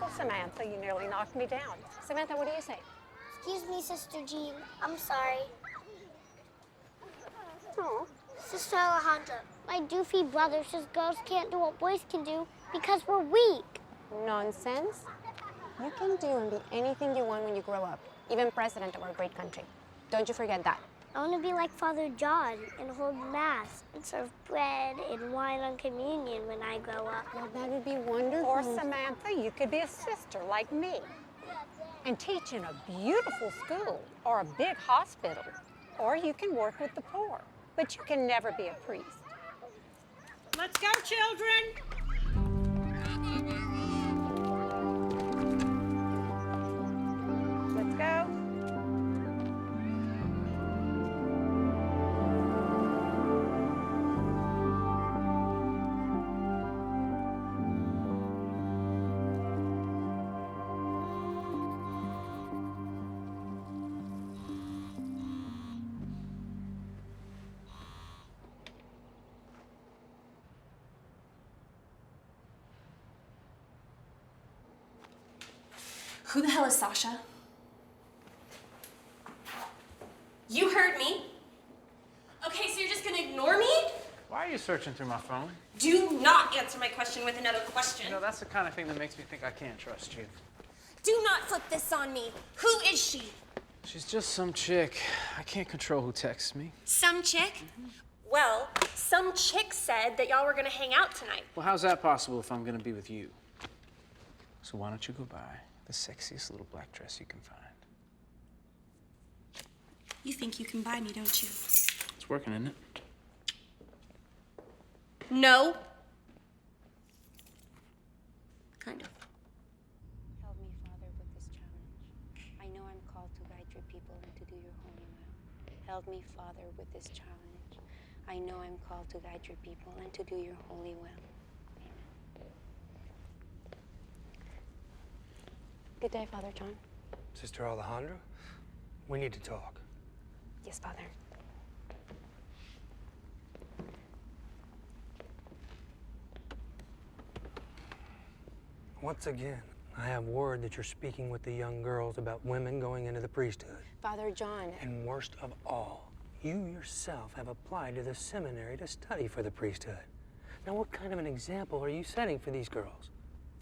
careful, Samantha. You nearly knocked me down. Samantha, what do you say? Excuse me, Sister Jean. I'm sorry. Oh. Sister Alejandra, my doofy brother says girls can't do what boys can do because we're weak. Nonsense. You can do and be anything you want when you grow up, even president of our great country. Don't you forget that. I want to be like Father John and hold Mass and serve bread and wine on communion when I grow up. Well, that would be wonderful. Or Samantha, you could be a sister like me and teach in a beautiful school or a big hospital. Or you can work with the poor, but you can never be a priest. Let's go, children! Let's go. Who the hell is Sasha? You heard me. Okay, so you're just gonna ignore me? Why are you searching through my phone? Do not answer my question with another question. You know, that's the kind of thing that makes me think I can't trust you. Do not flip this on me. Who is she? She's just some chick. I can't control who texts me. Some chick? Well, some chick said that y'all were gonna hang out tonight. Well, how's that possible if I'm gonna be with you? So why don't you go buy the sexiest little black dress you can find? You think you can buy me, don't you? It's working, isn't it? No. Kind of. Help me, Father, with this challenge. I know I'm called to guide your people and to do your holy will. Help me, Father, with this challenge. I know I'm called to guide your people and to do your holy will. Amen. Good day, Father John. Sister Alejandra, we need to talk. Yes, Father. Once again, I have word that you're speaking with the young girls about women going into the priesthood. Father John. And worst of all, you yourself have applied to the seminary to study for the priesthood. Now, what kind of an example are you setting for these girls?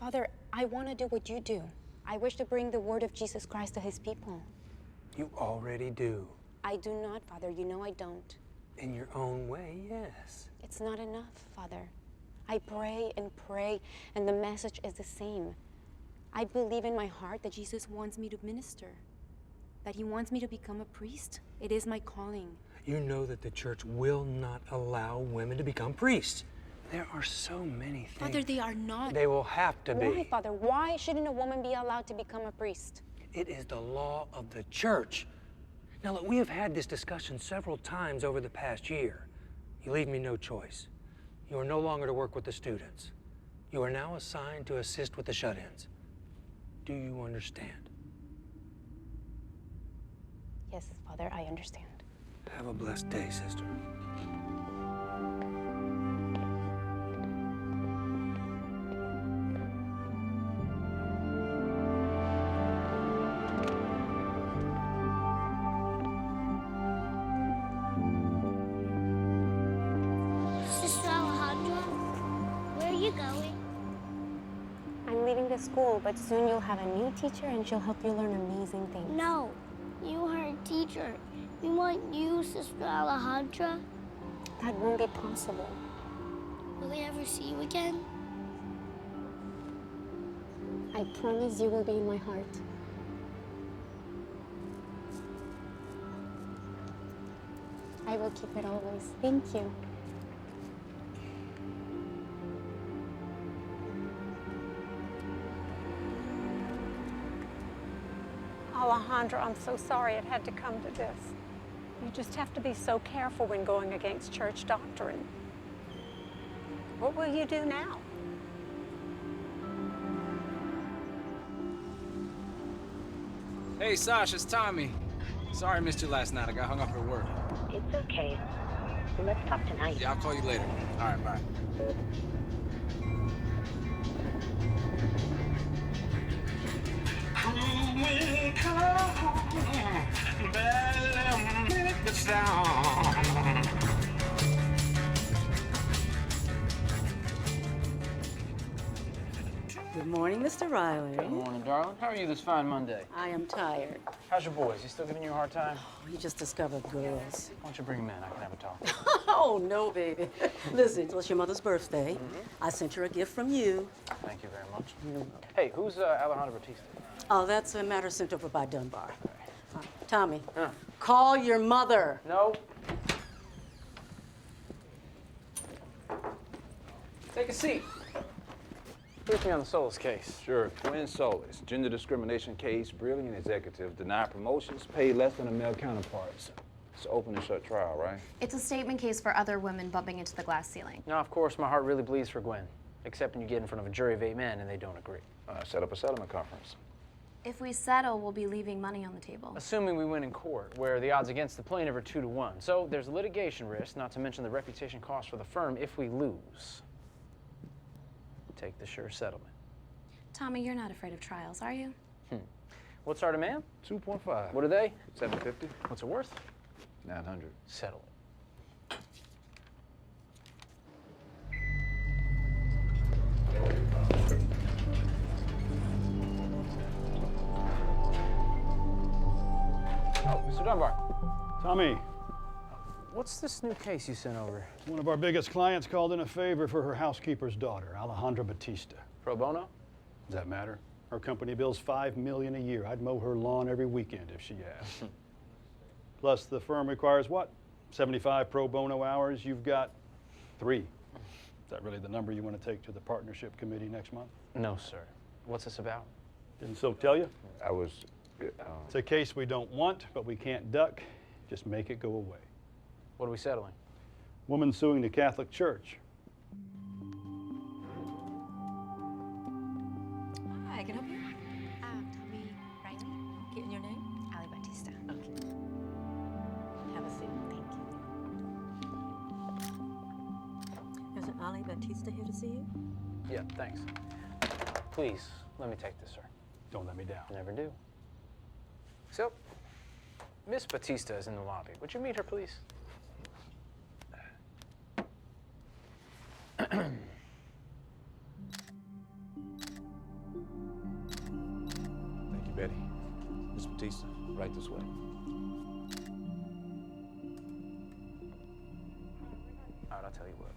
Father, I want to do what you do. I wish to bring the word of Jesus Christ to his people. You already do. I do not, Father. You know I don't. In your own way, yes. It's not enough, Father. I pray, and the message is the same. I believe in my heart that Jesus wants me to minister, that he wants me to become a priest. It is my calling. You know that the church will not allow women to become priests. There are so many things. Father, they are not. They will have to be. Why, Father? Why shouldn't a woman be allowed to become a priest? It is the law of the church. Now, look, we have had this discussion several times over the past year. You leave me no choice. You are no longer to work with the students. You are now assigned to assist with the shut-ins. Do you understand? Yes, Father, I understand. Have a blessed day, sister. School, but soon you'll have a new teacher and she'll help you learn amazing things. No, you are a teacher. We want you, Sister Alejandra. That won't be possible. Will we ever see you again? I promise you will be in my heart. I will keep it always. Thank you. Alejandra, I'm so sorry it had to come to this. You just have to be so careful when going against church doctrine. What will you do now? Hey, Sasha, it's Tommy. Sorry I missed you last night. I got hung up at work. It's okay. Let's talk tonight. Yeah, I'll call you later. All right, bye. wind come, barely make the sound. Good morning, Mr. Riley. Good morning, darling. How are you this fine Monday? I am tired. How's your boys? He still giving you a hard time? We just discovered girls. Why don't you bring them in? I can have a talk. Oh, no, baby. Listen, it was your mother's birthday. I sent her a gift from you. Thank you very much. Hey, who's Alejandro Batista? Oh, that's a matter sent over by Dunbar. Tommy, call your mother. No. Take a seat. Brief me on the Solis case. Sure. Gwen Solis, gender discrimination case, brilliant executive, denied promotions, paid less than her male counterparts. It's an open and shut trial, right? It's a statement case for other women bumping into the glass ceiling. Now, of course, my heart really bleeds for Gwen, except when you get in front of a jury of 8 men and they don't agree. Set up a settlement conference. If we settle, we'll be leaving money on the table. Assuming we win in court, where the odds against the plaintiff are 2 to 1. So there's a litigation risk, not to mention the reputation cost for the firm if we lose. Take the sure settlement. Tommy, you're not afraid of trials, are you? What's our demand? 2.5. What are they? 750. What's it worth? 900. Settle it. Oh, Mr. Dunbar. Tommy, What's this new case you sent over? one of our biggest clients called in a favor for her housekeeper's daughter, Alejandra Batista. Pro bono? Does that matter? Her company bills $5 million a year. I'd mow her lawn every weekend if she asked. Plus, the firm requires what? 75 pro bono hours. You've got 3. Is that really the number you want to take to the partnership committee next month? No, sir. What's this about? Didn't Silk tell you? I was. It's a case we don't want, but we can't duck. Just make it go away. What are we settling? Woman suing the Catholic Church. Hi, can I help you? Tommy Riley, Getting your name? Ali Batista. Okay. Have a seat. Thank you. There's an Ali Batista here to see you. Yeah, thanks. Please, let me take this, sir. Don't let me down. Never do. So, Miss Batista is in the lobby. Would you meet her, please? Thank you, Betty. Miss Batista, right this way. All right, I'll tell you what.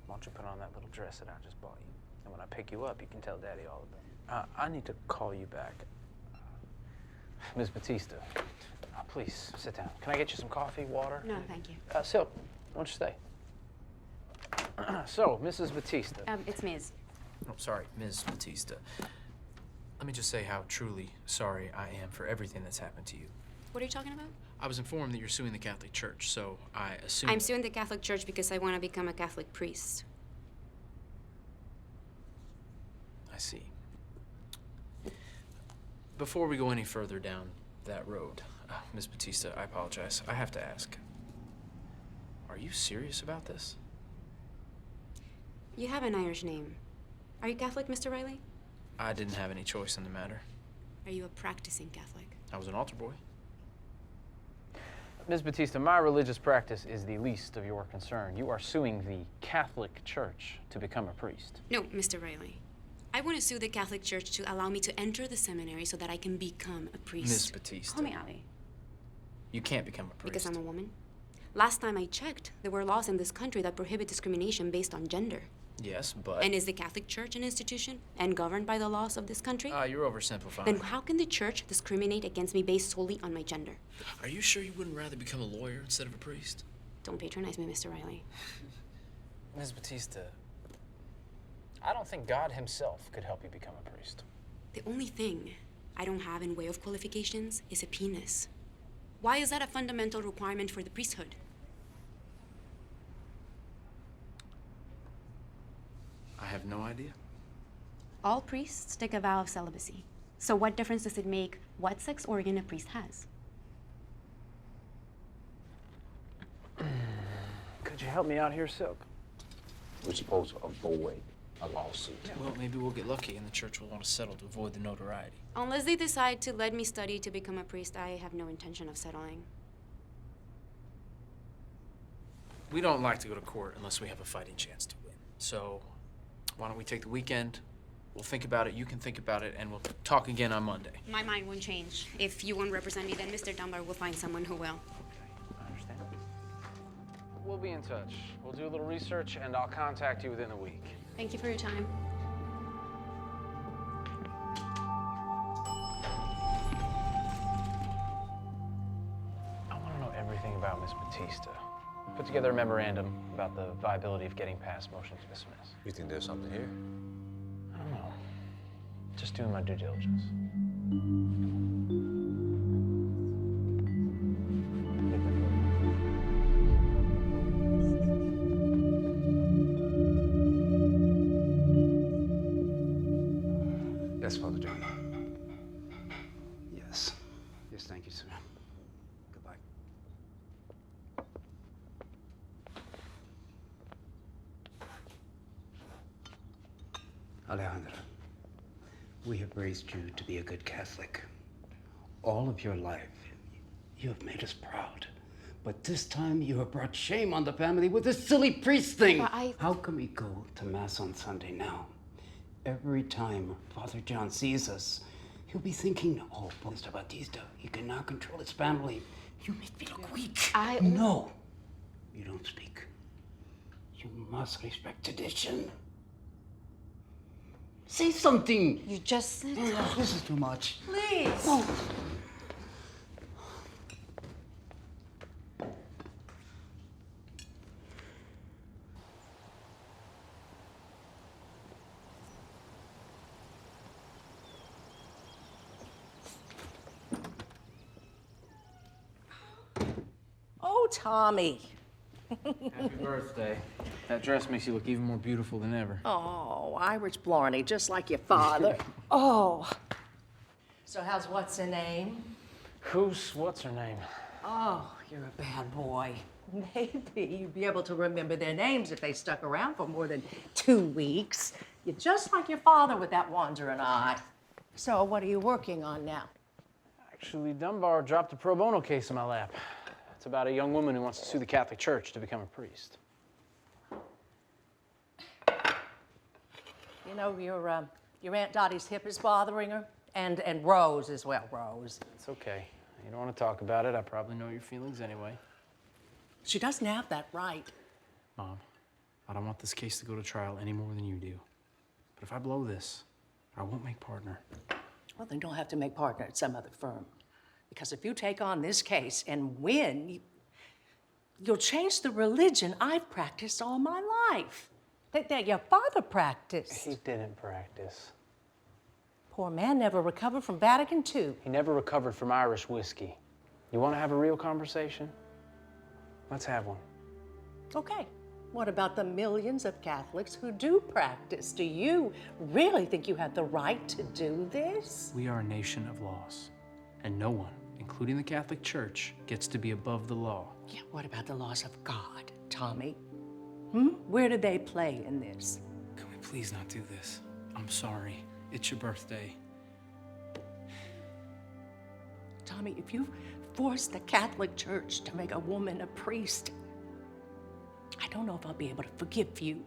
Why don't you put on that little dress that I just bought you? And when I pick you up, you can tell Daddy all about it. I need to call you back. Miss Batista, please, sit down. Can I get you some coffee, water? No, thank you. Silk, why don't you stay? So, Mrs. Batista. It's Ms. Oh, sorry, Ms. Batista. Let me just say how truly sorry I am for everything that's happened to you. What are you talking about? I was informed that you're suing the Catholic Church, so I assume... I'm suing the Catholic Church because I want to become a Catholic priest. I see. Before we go any further down that road, Ms. Batista, I apologize. I have to ask. Are you serious about this? You have an Irish name. Are you Catholic, Mr. Riley? I didn't have any choice in the matter. Are you a practicing Catholic? I was an altar boy. Ms. Batista, my religious practice is the least of your concern. You are suing the Catholic Church to become a priest. No, Mr. Riley. I want to sue the Catholic Church to allow me to enter the seminary so that I can become a priest. Ms. Batista. Call me Ali. You can't become a priest. Because I'm a woman? Last time I checked, there were laws in this country that prohibit discrimination based on gender. Yes, but... And is the Catholic Church an institution and governed by the laws of this country? You're oversimplifying. Then how can the church discriminate against me based solely on my gender? Are you sure you wouldn't rather become a lawyer instead of a priest? Don't patronize me, Mr. Riley. Ms. Batista, I don't think God himself could help you become a priest. The only thing I don't have in way of qualifications is a penis. Why is that a fundamental requirement for the priesthood? I have no idea. All priests take a vow of celibacy. So what difference does it make what sex organ a priest has? Could you help me out here, Silk? We're supposed to avoid a lawsuit. Well, maybe we'll get lucky and the church will want to settle to avoid the notoriety. Unless they decide to let me study to become a priest, I have no intention of settling. We don't like to go to court unless we have a fighting chance to win. So why don't we take the weekend? We'll think about it, you can think about it, and we'll talk again on Monday. My mind won't change. If you won't represent me, then Mr. Dunbar will find someone who will. Okay, I understand. We'll be in touch. We'll do a little research, and I'll contact you within a week. Thank you for your time. I want to know everything about Miss Batista. Put together a memorandum about the viability of getting past motion to dismiss. You think there's something here? I don't know. Just doing my due diligence. Yes, Father John. Yes. Yes, thank you, sir. Goodbye. Alejandra, we have raised you to be a good Catholic. All of your life, you have made us proud. But this time, you have brought shame on the family with this silly priest thing. How can we go to Mass on Sunday now? Every time Father John sees us, he'll be thinking, oh, Mr. Batista, he cannot control his family. You make me look weak. No, you don't speak. You must respect tradition. Say something. You just said Oh, this is too much. Please. Oh. Oh, Tommy. Happy birthday. That dress makes you look even more beautiful than ever. Oh, Irish Blarney, just like your father. Oh. So how's what's her name? What's her name? Oh, you're a bad boy. Maybe you'd be able to remember their names if they stuck around for more than 2 weeks. You're just like your father with that wandering eye. So what are you working on now? Actually, Dunbar dropped a pro bono case in my lap. It's about a young woman who wants to sue the Catholic Church to become a priest. You know, your Aunt Dottie's hip is bothering her, and Rose as well, Rose. It's okay. You don't want to talk about it. I probably know your feelings anyway. She doesn't have that right. Mom, I don't want this case to go to trial any more than you do. But if I blow this, I won't make partner. Well, then don't have to make partner at some other firm. Because if you take on this case and win, you'll change the religion I've practiced all my life. That your father practiced. He didn't practice. Poor man never recovered from Vatican II. He never recovered from Irish whiskey. You want to have a real conversation? Let's have one. Okay. What about the millions of Catholics who do practice? Do you really think you have the right to do this? We are a nation of laws, and no one, including the Catholic Church, gets to be above the law. Yeah, what about the laws of God, Tommy? Where do they play in this? Can we please not do this? I'm sorry. It's your birthday. Tommy, if you force the Catholic Church to make a woman a priest, I don't know if I'll be able to forgive you.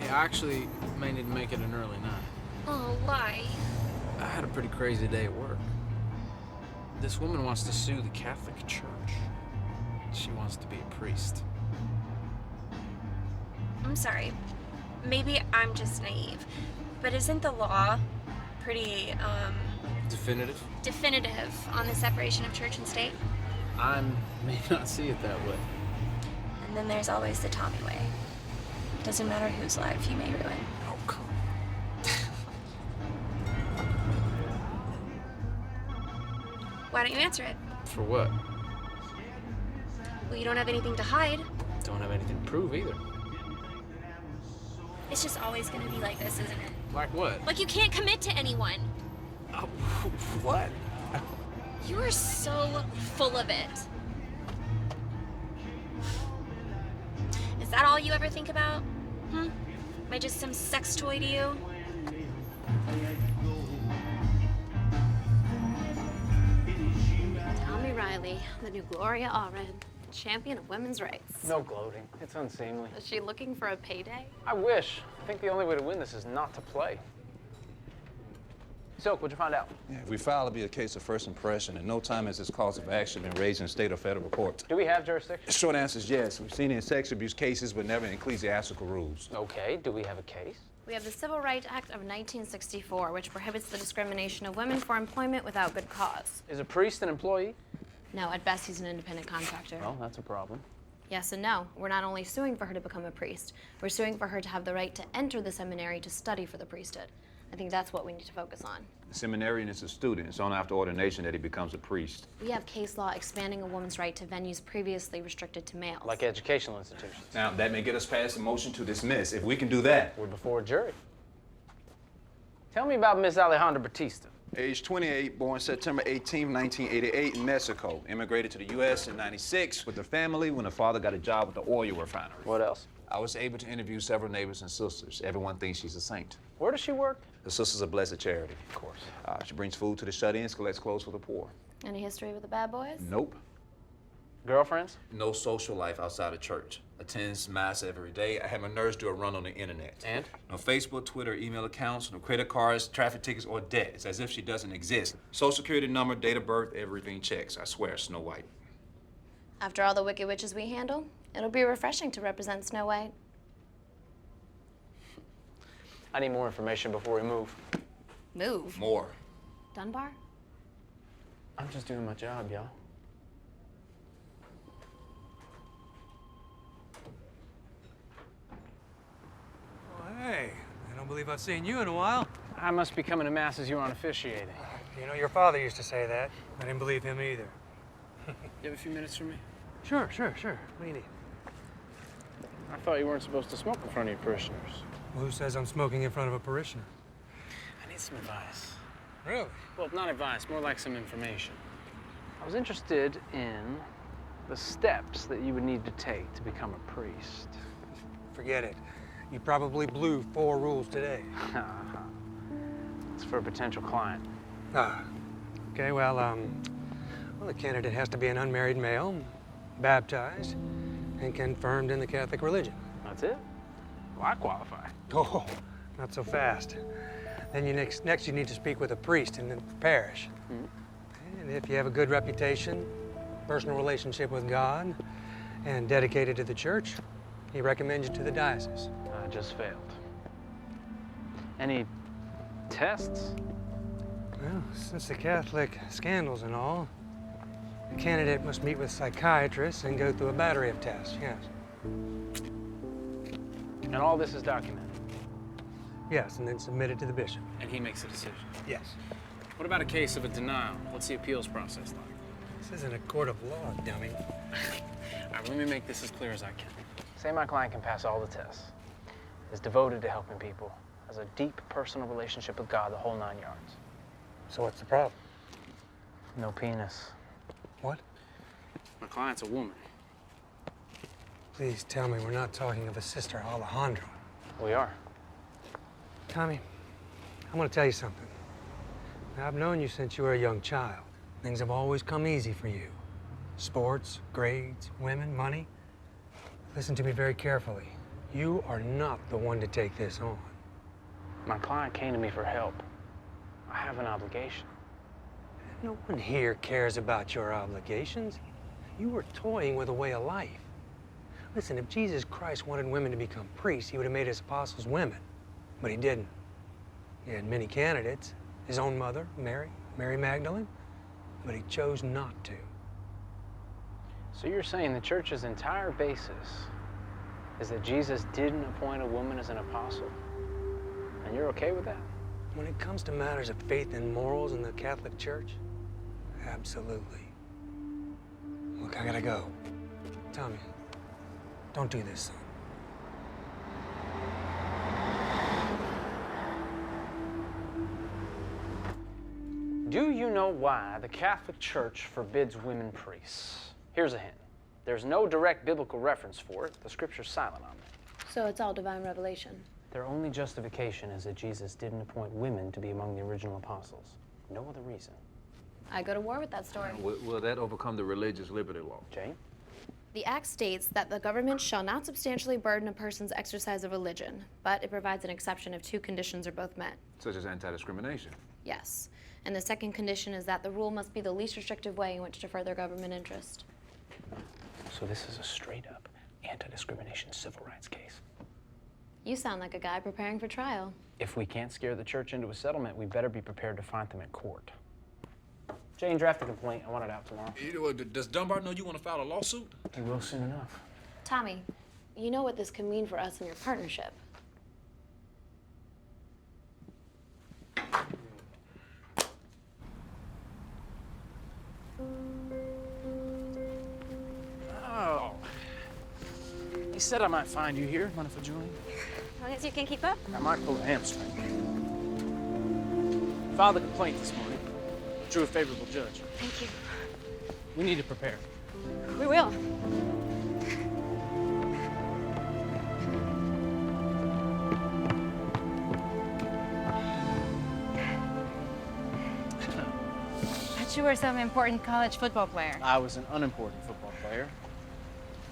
I actually may need to make it an early night. Oh, why? I had a pretty crazy day at work. This woman wants to sue the Catholic Church. She wants to be a priest. I'm sorry. Maybe I'm just naive. But isn't the law pretty, definitive on the separation of church and state? I may not see it that way. And then there's always the Tommy way. Doesn't matter whose life he may ruin. Oh, come Why don't you answer it? For what? Well, you don't have anything to hide. Don't have anything to prove either. It's just always gonna be like this, isn't it? Like what? Like you can't commit to anyone. What? You are so full of it. Is that all you ever think about? Am I just some sex toy to you? Tommy Riley, the new Gloria Allred, champion of women's rights. No gloating. It's unseemly. Is she looking for a payday? I wish. I think the only way to win this is not to play. Silk, what'd you find out? Yeah, if we file, it'll be a case of first impression, and no time has this cause of action been raised in state or federal court. Do we have jurisdiction? The short answer is yes. We've seen it in sex abuse cases, but never in ecclesiastical rules. Okay, do we have a case? We have the Civil Rights Act of 1964, which prohibits the discrimination of women for employment without good cause. Is a priest an employee? No, at best he's an independent contractor. Well, that's a problem. Yes and no. We're not only suing for her to become a priest, we're suing for her to have the right to enter the seminary to study for the priesthood. I think that's what we need to focus on. The seminarian is a student. It's only after ordination that he becomes a priest. We have case law expanding a woman's right to venues previously restricted to males. Like educational institutions. Now, that may get us past a motion to dismiss. If we can do that. We're before a jury. Tell me about Miss Alejandra Batista. Age 28, born September 18, 1988 in Mexico. Immigrated to the U.S. in 96 with her family when her father got a job with the oil refinery. What else? I was able to interview several neighbors and sisters. Everyone thinks she's a saint. Where does she work? The Sisters of Blessed Charity. Of course. She brings food to the shut-ins, collects clothes for the poor. Any history with the bad boys? Nope. Girlfriends? No social life outside of church. Attends mass every day. I have my nurse do a run on the internet. And? No Facebook, Twitter, email accounts, no credit cards, traffic tickets, or debt. It's as if she doesn't exist. Social security number, date of birth, everything checks. I swear, Snow White. After all the wicked witches we handle, it'll be refreshing to represent Snow White. I need more information before we move. Move? More. Dunbar? I'm just doing my job, y'all. Well, hey, I don't believe I've seen you in a while. I must be coming to mass as you aren't officiating. You know, your father used to say that. I didn't believe him either. You have a few minutes for me? Sure. What do you need? I thought you weren't supposed to smoke in front of your parishioners. Well, who says I'm smoking in front of a parishioner? I need some advice. Really? Well, not advice, more like some information. I was interested in the steps that you would need to take to become a priest. Forget it. You probably blew 4 rules today. It's for a potential client. Okay, well, the candidate has to be an unmarried male, baptized, and confirmed in the Catholic religion. That's it? Well, I qualify. Oh, not so fast. Then next you need to speak with a priest in the parish. And if you have a good reputation, personal relationship with God, and dedicated to the church, he recommends you to the diocese. I just failed. Any tests? Well, since the Catholic scandals and all, the candidate must meet with psychiatrists and go through a battery of tests, yes. And all this is documented? Yes, and then submitted to the bishop. And he makes a decision? Yes. What about a case of a denial? What's the appeals process like? This isn't a court of law, dummy. All right, let me make this as clear as I can. Say my client can pass all the tests, is devoted to helping people, has a deep personal relationship with God, the whole 9 yards. So what's the problem? No penis. What? My client's a woman. Please tell me we're not talking of a sister Alejandra. We are. Tommy, I want to tell you something. Now, I've known you since you were a young child. Things have always come easy for you. Sports, grades, women, money. Listen to me very carefully. You are not the one to take this on. My client came to me for help. I have an obligation. No one here cares about your obligations. You were toying with a way of life. Listen, if Jesus Christ wanted women to become priests, he would have made his apostles women. But he didn't. He had many candidates. His own mother, Mary Magdalene. But he chose not to. So you're saying the church's entire basis is that Jesus didn't appoint a woman as an apostle? And you're okay with that? When it comes to matters of faith and morals in the Catholic Church, absolutely. Look, I gotta go. Tommy, don't do this, son. Do you know why the Catholic Church forbids women priests? Here's a hint. There's no direct biblical reference for it. The scripture's silent on it. So it's all divine revelation. Their only justification is that Jesus didn't appoint women to be among the original apostles. No other reason. I go to war with that story. Will that overcome the religious liberty law? Jane? The act states that the government shall not substantially burden a person's exercise of religion, but it provides an exception if two conditions are both met. Such as anti-discrimination? Yes. And the second condition is that the rule must be the least restrictive way in which to further government interest. So this is a straight-up anti-discrimination civil rights case. You sound like a guy preparing for trial. If we can't scare the church into a settlement, we better be prepared to fight them at court. Jane, draft a complaint. I want it out tomorrow. Does Dunbar know you want to file a lawsuit? He will soon enough. Tommy, you know what this could mean for us in your partnership. Oh. He said I might find you here. Mind if I join? As long as you can keep up. I might pull a hamstring. Filed a complaint this morning. Drew a favorable judge. Thank you. We need to prepare. We will. But you were some important college football player. I was an unimportant football player.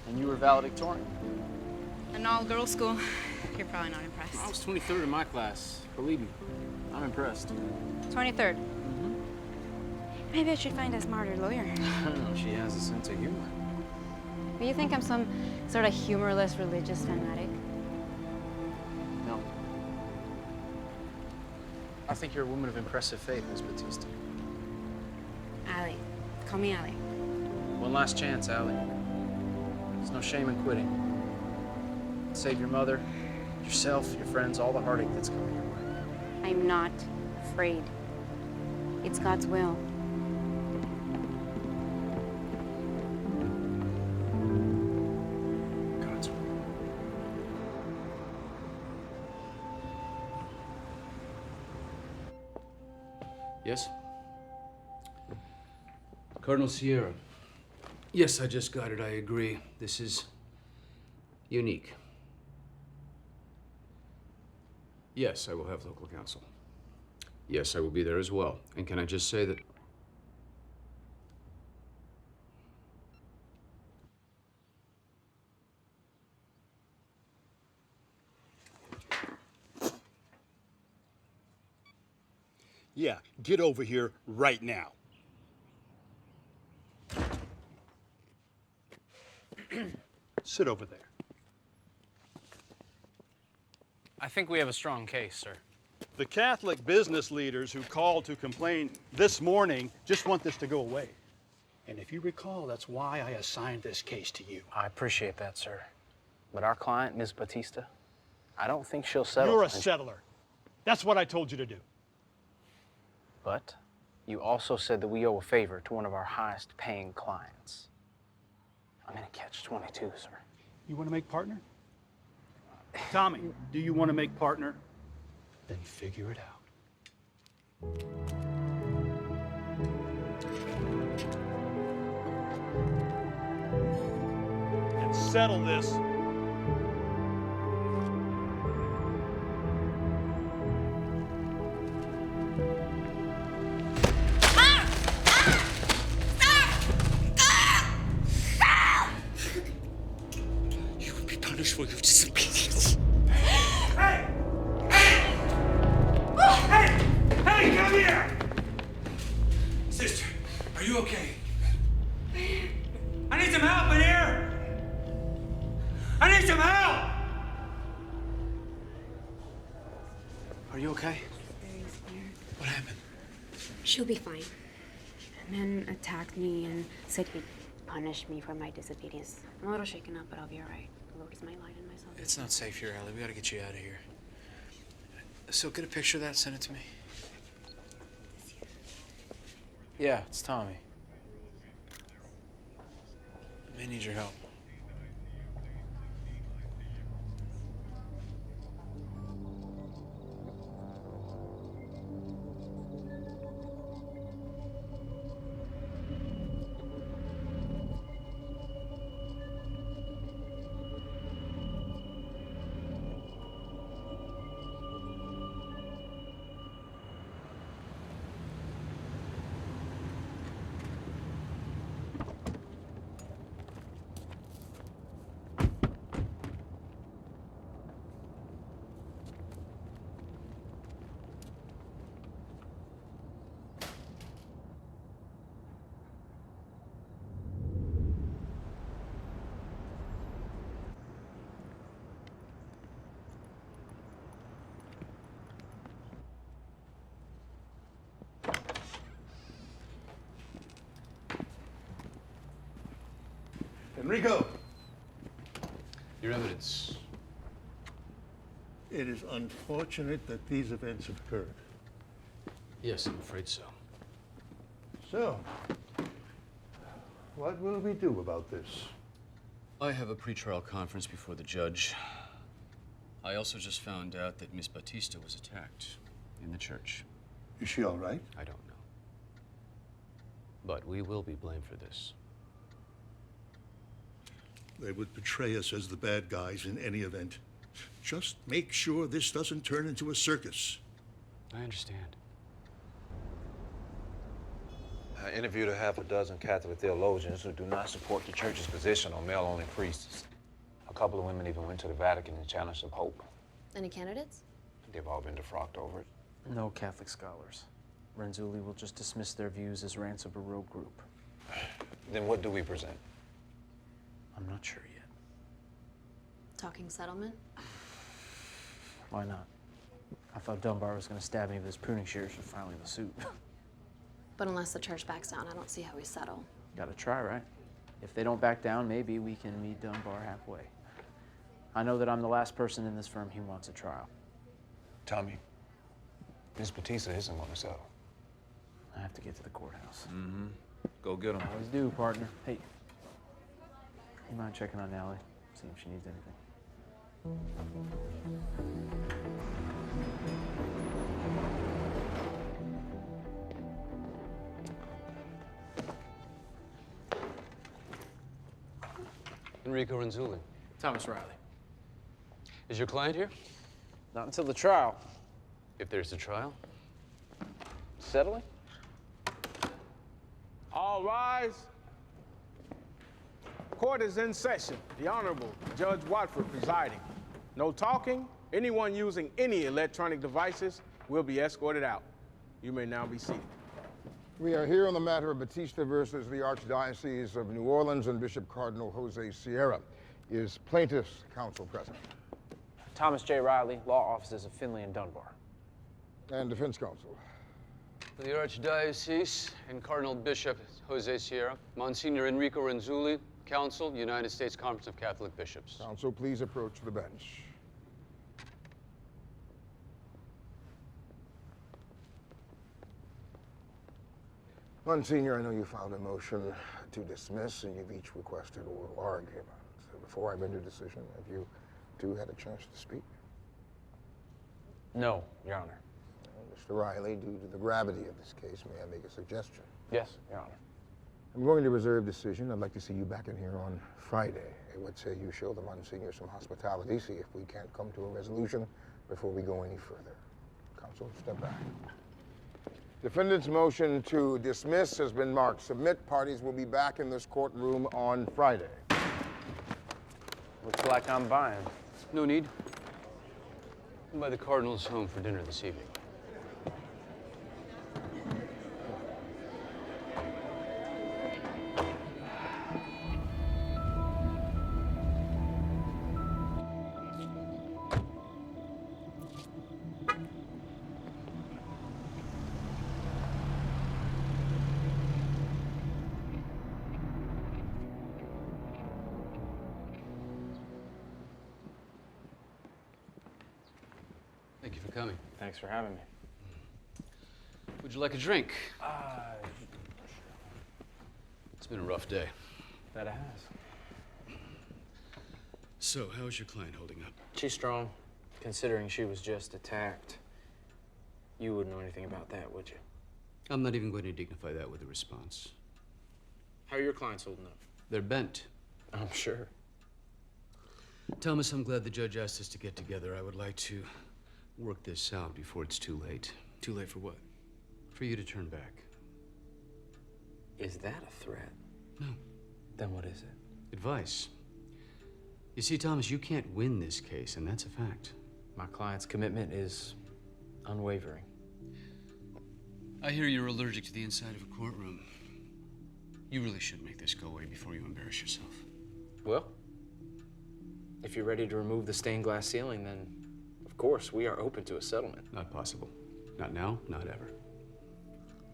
And you were valedictorian. An all-girls school. You're probably not impressed. I was 23rd in my class. Believe me, I'm impressed. 23rd. Maybe I should find a smarter lawyer. She has a sense of humor. Do you think I'm some sort of humorless religious fanatic? No. I think you're a woman of impressive faith, Miss Batista. Allie. Call me Allie. One last chance, Allie. There's no shame in quitting. Save your mother, yourself, your friends, all the heartache that's coming your way. I'm not afraid. It's God's will. God's will. Yes? Colonel Sierra. Yes, I just got it. I agree. This is unique. Yes, I will have local counsel. Yes, I will be there as well. And can I just say that... Yeah, get over here right now. Sit over there. I think we have a strong case, sir. The Catholic business leaders who called to complain this morning just want this to go away. And if you recall, that's why I assigned this case to you. I appreciate that, sir. But our client, Ms. Batista, I don't think she'll settle. You're a settler. That's what I told you to do. But you also said that we owe a favor to one of our highest paying clients. I'm in a catch-22, sir. You want to make partner? Tommy, do you want to make partner? Then figure it out. And settle this. You will be punished for your disobedience. Hey! Hey! Hey! Hey, come here! Sister, are you okay? I need some help in here! I need some help! Are you okay? Very scared. What happened? She'll be fine. A man attacked me and said he'd punish me for my disobedience. I'm a little shaken up, but I'll be all right. The Lord is my light and my salvation. It's not safe here, Allie. We gotta get you out of here. So get a picture of that, send it to me. Yeah, it's Tommy. May need your help. Enrico! Your evidence. It is unfortunate that these events have occurred. Yes, I'm afraid so. So, what will we do about this? I have a pretrial conference before the judge. I also just found out that Miss Batista was attacked in the church. Is she all right? I don't know. But we will be blamed for this. They would portray us as the bad guys in any event. Just make sure this doesn't turn into a circus. I understand. I interviewed a half a dozen Catholic theologians who do not support the church's position on male-only priests. A couple of women even went to the Vatican and challenged the Pope. Any candidates? They've all been defrocked over it. No Catholic scholars. Renzulli will just dismiss their views as rants of a rogue group. Then what do we present? I'm not sure yet. Talking settlement? Why not? I thought Dunbar was going to stab me with his pruning shears for filing the suit. But unless the church backs down, I don't see how we settle. Gotta try, right? If they don't back down, maybe we can meet Dunbar halfway. I know that I'm the last person in this firm who wants a trial. Tommy, Miss Batista isn't going to settle. I have to get to the courthouse. Mm-hmm. Go get him. Always do, partner. Hey, you mind checking on Allie? See if she needs anything. Enrico Renzulli. Thomas Riley. Is your client here? Not until the trial. If there's a trial? Settling? All rise. Court is in session. The Honorable Judge Watford presiding. No talking. Anyone using any electronic devices will be escorted out. You may now be seated. We are here on the matter of Batista versus the Archdiocese of New Orleans and Bishop Cardinal Jose Sierra. Is plaintiff's counsel present? Thomas J. Riley, law offices of Finley and Dunbar. And defense counsel? For the Archdiocese and Cardinal Bishop Jose Sierra, Monsignor Enrico Renzulli, Counsel, United States Conference of Catholic Bishops. Counsel, please approach the bench. Monsignor, I know you filed a motion to dismiss, and you've each requested oral argument. So before I render decision, have you two had a chance to speak? No, Your Honor. Mr. Riley, due to the gravity of this case, may I make a suggestion? Yes, Your Honor. I'm going to reserve decision. I'd like to see you back in here on Friday. I would say you show the Monsignor some hospitality, see if we can't come to a resolution before we go any further. Counsel, step back. Defendant's motion to dismiss has been marked submit. Parties will be back in this courtroom on Friday. Looks like I'm buying. No need. I'm by the Cardinal's home for dinner this evening. Thank you for coming. Thanks for having me. Would you like a drink? It's been a rough day. That it has. So, how is your client holding up? She's strong, considering she was just attacked. You wouldn't know anything about that, would you? I'm not even going to dignify that with a response. How are your clients holding up? They're bent. I'm sure. Thomas, I'm glad the judge asked us to get together. I would like to work this out before it's too late. Too late for what? For you to turn back. Is that a threat? No. Then what is it? Advice. You see, Thomas, you can't win this case, and that's a fact. My client's commitment is unwavering. I hear you're allergic to the inside of a courtroom. You really should make this go away before you embarrass yourself. Well, if you're ready to remove the stained glass ceiling, then of course we are open to a settlement. Not possible. Not now, not ever.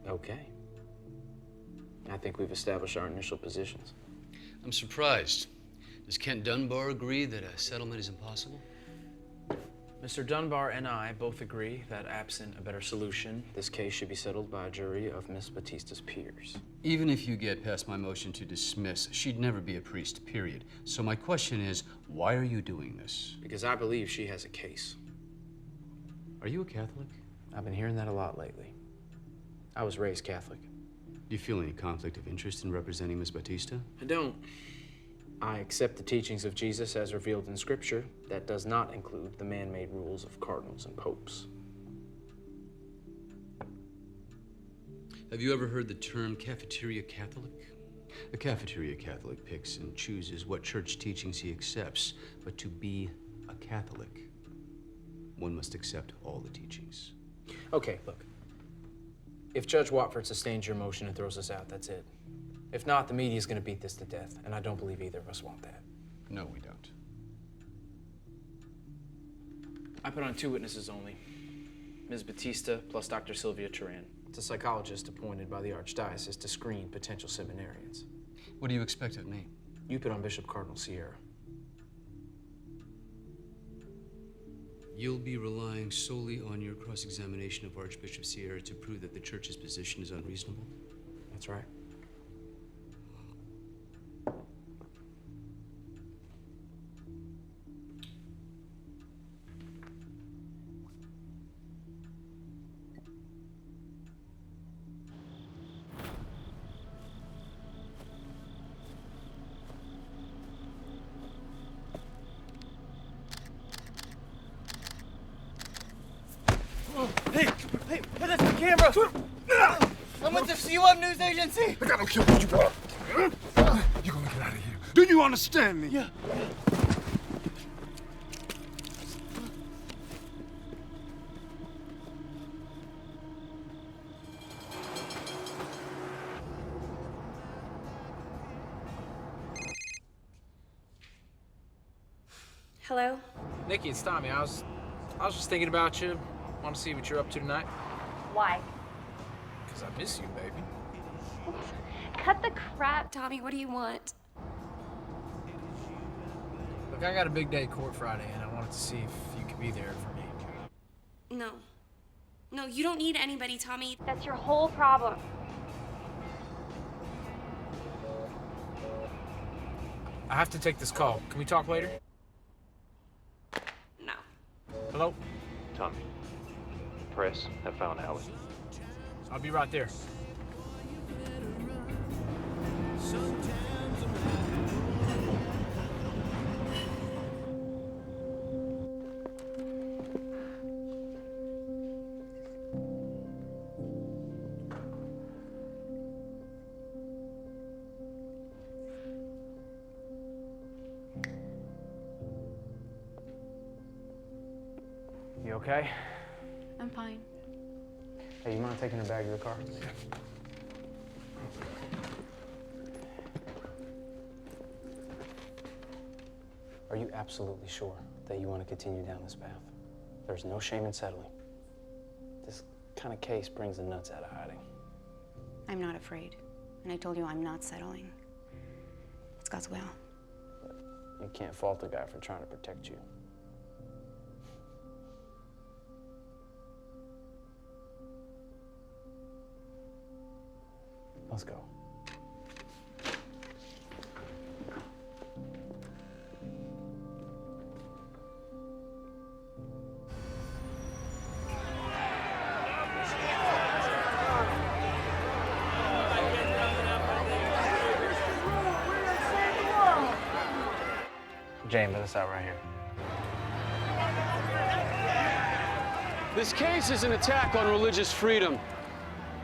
Okay. I think we've established our initial positions. I'm surprised. Does Kent Dunbar agree that a settlement is impossible? Mr. Dunbar and I both agree that absent a better solution, this case should be settled by a jury of Miss Batista's peers. Even if you get past my motion to dismiss, she'd never be a priest, period. So my question is, why are you doing this? Because I believe she has a case. Are you a Catholic? I've been hearing that a lot lately. I was raised Catholic. Do you feel any conflict of interest in representing Miss Batista? I don't. I accept the teachings of Jesus as revealed in Scripture. That does not include the man-made rules of cardinals and popes. Have you ever heard the term cafeteria Catholic? A cafeteria Catholic picks and chooses what church teachings he accepts, but to be a Catholic, one must accept all the teachings. Okay, look. If Judge Watford sustains your motion and throws us out, that's it. If not, the media's gonna beat this to death, and I don't believe either of us want that. No, we don't. I put on 2 witnesses only. Ms. Batista plus Dr. Sylvia Turan. It's a psychologist appointed by the Archdiocese to screen potential seminarians. What do you expect of me? You put on Bishop Cardinal Sierra. You'll be relying solely on your cross-examination of Archbishop Sierra to prove that the church's position is unreasonable? That's right. Hey, that's the camera! I'm with the CUM News Agency! Look, I don't care what you are. You're gonna get out of here. Do you understand me? Yeah. Hello? Nikki, it's Tommy. I was just thinking about you. Want to see what you're up to tonight? Why? Because I miss you, baby. Cut the crap, Tommy. What do you want? Look, I got a big day at court Friday, and I wanted to see if you could be there for me. No. No, you don't need anybody, Tommy. That's your whole problem. I have to take this call. Can we talk later? No. Hello? Tommy, the press have found Allie. I'll be right there. You okay? I'm fine. Hey, you mind taking her bag to the car? Are you absolutely sure that you want to continue down this path? There's no shame in settling. This kind of case brings the nuts out of hiding. I'm not afraid. And I told you I'm not settling. It's God's will. But you can't fault the guy for trying to protect you. Let's go. James, this out right here. This case is an attack on religious freedom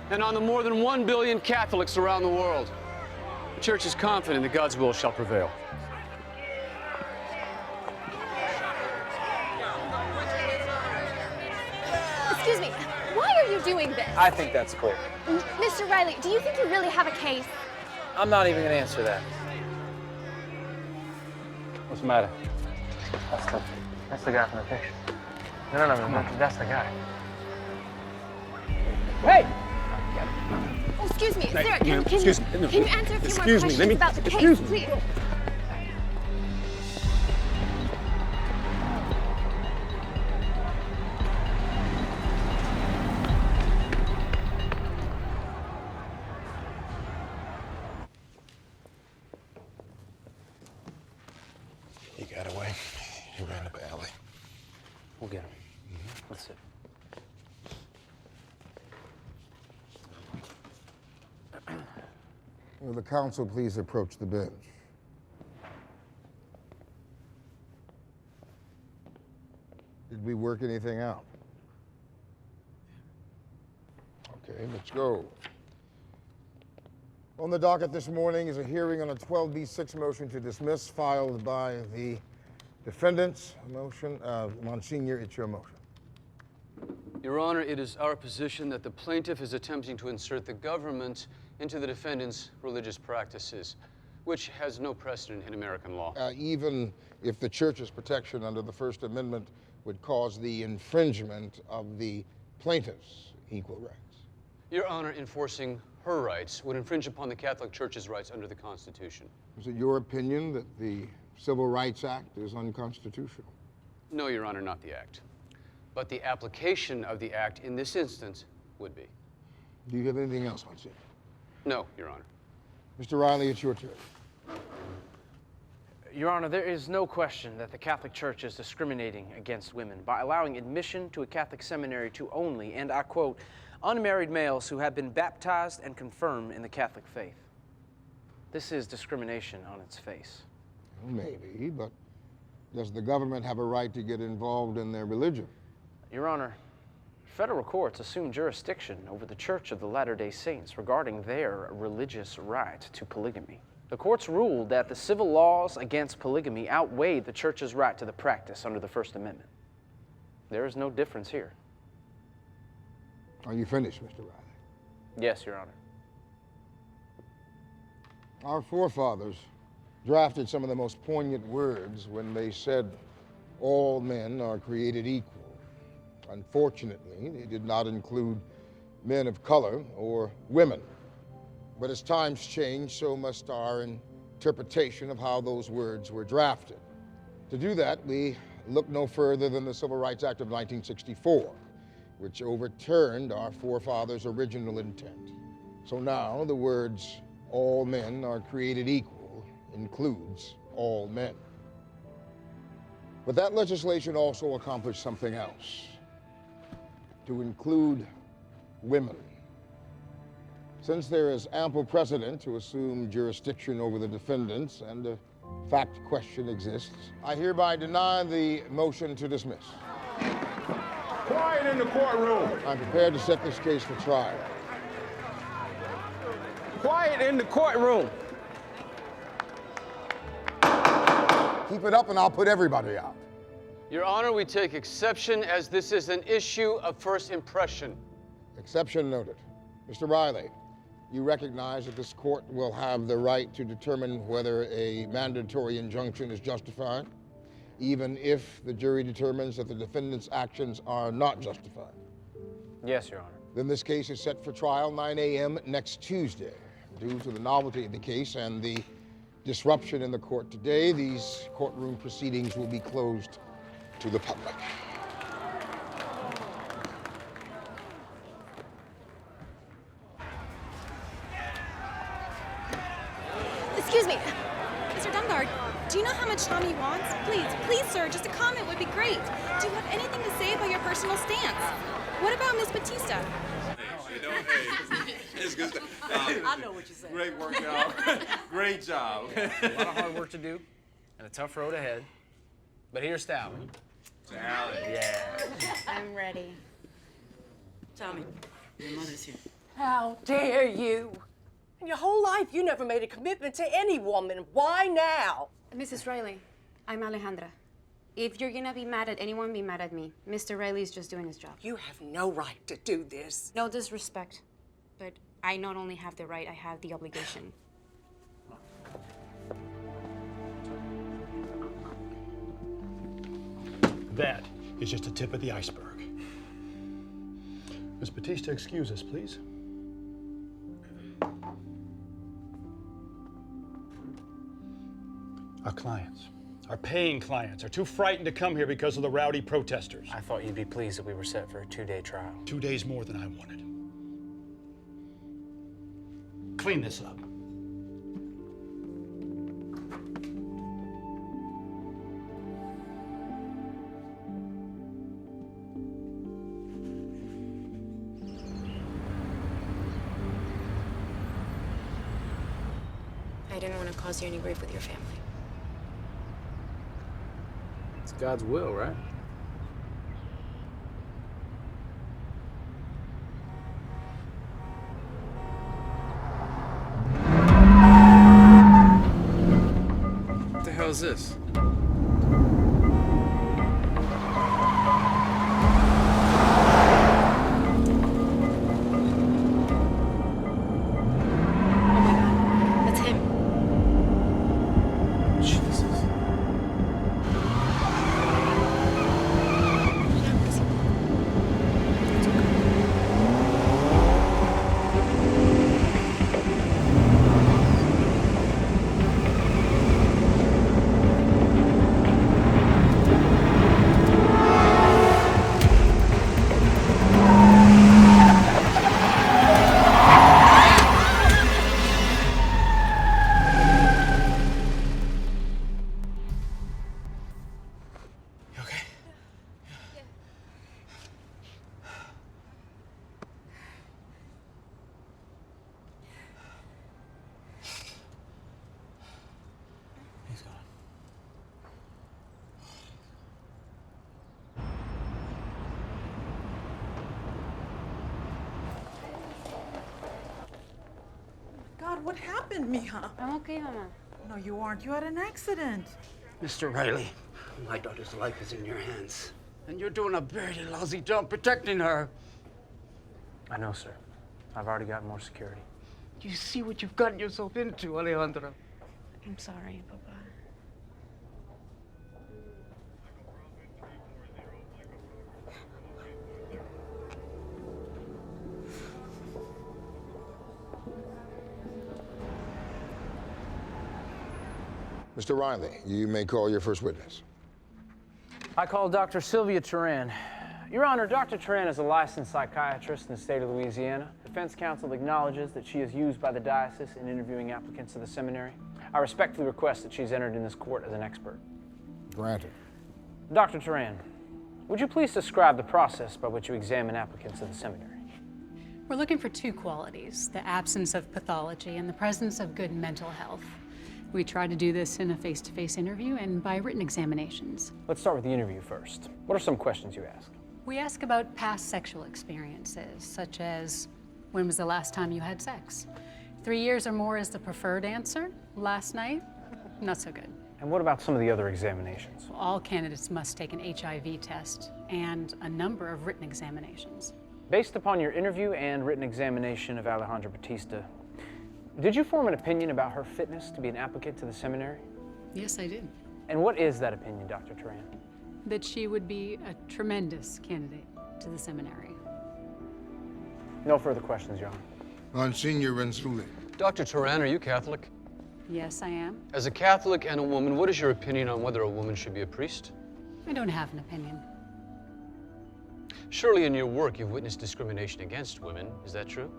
and on the more than 1 billion Catholics around the world. The Church is confident that God's will shall prevail. Excuse me, why are you doing this? I think that's clear. Mr. Riley, do you think you really have a case? I'm not even gonna answer that. What's the matter? That's the guy from the picture. No, that's the guy. Hey! Oh, excuse me, Hey, Sarah, ma'am, can you answer a few more questions about the case, please? He got away. He ran up the alley. We'll get him. Let's sit. Will the council please approach the bench? Did we work anything out? Okay, let's go. On the docket this morning is a hearing on a 12B6 motion to dismiss filed by the defendants. Motion, Monsignor, it's your motion. Your Honor, it is our position that the plaintiff is attempting to insert the government into the defendant's religious practices, which has no precedent in American law. Even if the church's protection under the First Amendment would cause the infringement of the plaintiff's equal rights. Your Honor, enforcing her rights would infringe upon the Catholic Church's rights under the Constitution. Is it your opinion that the Civil Rights Act is unconstitutional? No, Your Honor, not the Act. But the application of the Act in this instance would be. Do you have anything else, Monsignor? No, Your Honor. Mr. Riley, it's your turn. Your Honor, there is no question that the Catholic Church is discriminating against women by allowing admission to a Catholic seminary to only, and I quote, unmarried males who have been baptized and confirmed in the Catholic faith. This is discrimination on its face. Maybe, but does the government have a right to get involved in their religion? Your Honor, federal courts assume jurisdiction over the Church of the Latter-day Saints regarding their religious right to polygamy. The courts ruled that the civil laws against polygamy outweighed the Church's right to the practice under the First Amendment. There is no difference here. Are you finished, Mr. Riley? Yes, Your Honor. Our forefathers drafted some of the most poignant words when they said, all men are created equal. Unfortunately, they did not include men of color or women. But as times change, so must our interpretation of how those words were drafted. To do that, we look no further than the Civil Rights Act of 1964, which overturned our forefathers' original intent. So now the words, all men are created equal, includes all men. But that legislation also accomplished something else, to include women. Since there is ample precedent to assume jurisdiction over the defendants and a fact question exists, I hereby deny the motion to dismiss. Quiet in the courtroom. I'm prepared to set this case for trial. Quiet in the courtroom. Keep it up and I'll put everybody out. Your Honor, we take exception as this is an issue of first impression. Exception noted. Mr. Riley, you recognize that this court will have the right to determine whether a mandatory injunction is justified, even if the jury determines that the defendant's actions are not justified. Yes, Your Honor. Then this case is set for trial 9 a.m. next Tuesday. Due to the novelty of the case and the disruption in the court today, these courtroom proceedings will be closed to the public. Excuse me, Mr. Dungard, do you know how much time he wants? Please, sir, just a comment would be great. Do you have anything to say about your personal stance? What about Miss Batista? It's good stuff. I know what you said. Great work, y'all. Great job. A lot of hard work to do and a tough road ahead. But here's Sally. Sally, yeah. I'm ready. Tommy, your mother's here. How dare you? In your whole life, you never made a commitment to any woman. Why now? Mrs. Riley, I'm Alejandra. If you're gonna be mad at anyone, be mad at me. Mr. Riley's just doing his job. You have no right to do this. No disrespect, but I not only have the right, I have the obligation. That is just the tip of the iceberg. Miss Batista, excuse us, please. Our clients, our paying clients, are too frightened to come here because of the rowdy protesters. I thought you'd be pleased that we were set for a 2-day trial. 2 days more than I wanted. Clean this up. I didn't want to cause you any grief with your family. It's God's will, right? What the hell is this? That's him. Jesus. God, what happened, mija? I'm okay, Mama. No, you aren't. You had an accident. Mr. Riley, my daughter's life is in your hands. And you're doing a very lousy job protecting her. I know, sir. I've already got more security. Do you see what you've gotten yourself into, Alejandra? I'm sorry, Papa. Mr. Riley, you may call your first witness. I call Dr. Sylvia Turan. Your Honor, Dr. Turan is a licensed psychiatrist in the state of Louisiana. Defense counsel acknowledges that she is used by the diocese in interviewing applicants to the seminary. I respectfully request that she's entered in this court as an expert. Granted. Dr. Turan, would you please describe the process by which you examine applicants to the seminary? We're looking for two qualities: the absence of pathology and the presence of good mental health. We try to do this in a face-to-face interview and by written examinations. Let's start with the interview first. What are some questions you ask? We ask about past sexual experiences, such as, when was the last time you had sex? 3 years or more is the preferred answer. Last night, not so good. And what about some of the other examinations? All candidates must take an HIV test and a number of written examinations. Based upon your interview and written examination of Alejandra Batista, did you form an opinion about her fitness to be an applicant to the seminary? Yes, I did. And what is that opinion, Dr. Turan? That she would be a tremendous candidate to the seminary. No further questions, Your Honor. Monsignor Rensuli. Dr. Turan, are you Catholic? Yes, I am. As a Catholic and a woman, what is your opinion on whether a woman should be a priest? I don't have an opinion. Surely in your work you've witnessed discrimination against women. Is that true?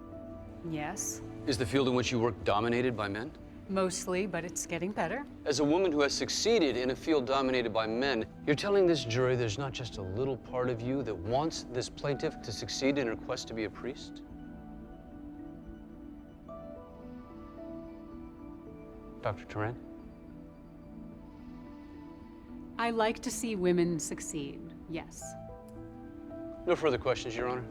Yes, Is the field in which you work dominated by men? mostly, but it's getting better. As a woman who has succeeded in a field dominated by men, you're telling this jury there's not just a little part of you that wants this plaintiff to succeed in her quest to be a priest? Dr. Turan? I like to see women succeed, yes. No further questions, Your Honor.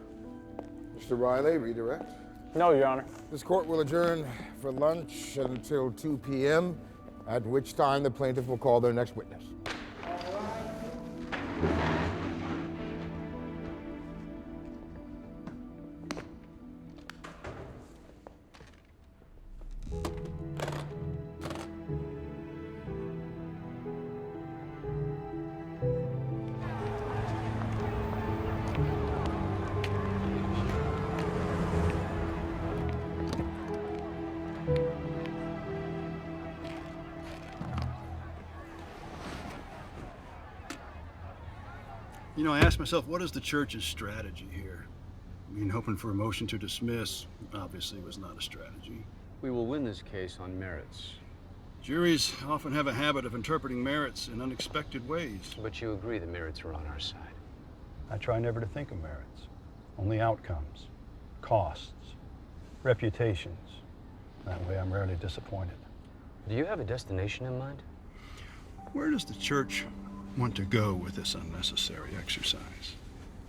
Mr. Riley, redirect. No, Your Honor. This court will adjourn for lunch until 2 p.m., at which time the plaintiff will call their next witness. You know, I asked myself, what is the church's strategy here? I mean, hoping for a motion to dismiss obviously was not a strategy. We will win this case on merits. Juries often have a habit of interpreting merits in unexpected ways. But you agree the merits are on our side. I try never to think of merits, only outcomes, costs, reputations. That way I'm rarely disappointed. Do you have a destination in mind? Where does the church want to go with this unnecessary exercise?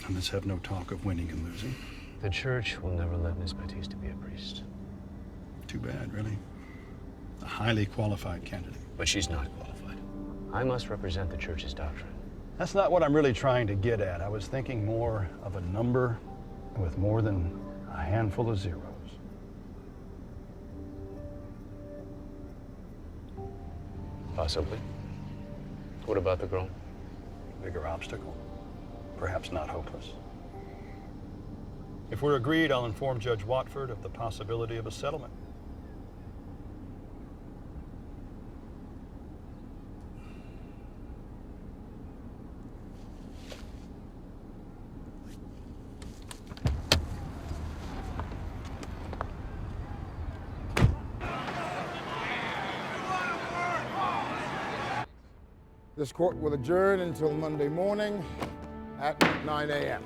And let's have no talk of winning and losing. The church will never let Miss Batista be a priest. Too bad, really. A highly qualified candidate. But she's not qualified. I must represent the church's doctrine. That's not what I'm really trying to get at. I was thinking more of a number with more than a handful of zeros. Possibly. What about the girl? Bigger obstacle. Perhaps not hopeless. If we're agreed, I'll inform Judge Watford of the possibility of a settlement. This court will adjourn until Monday morning at 9 a.m.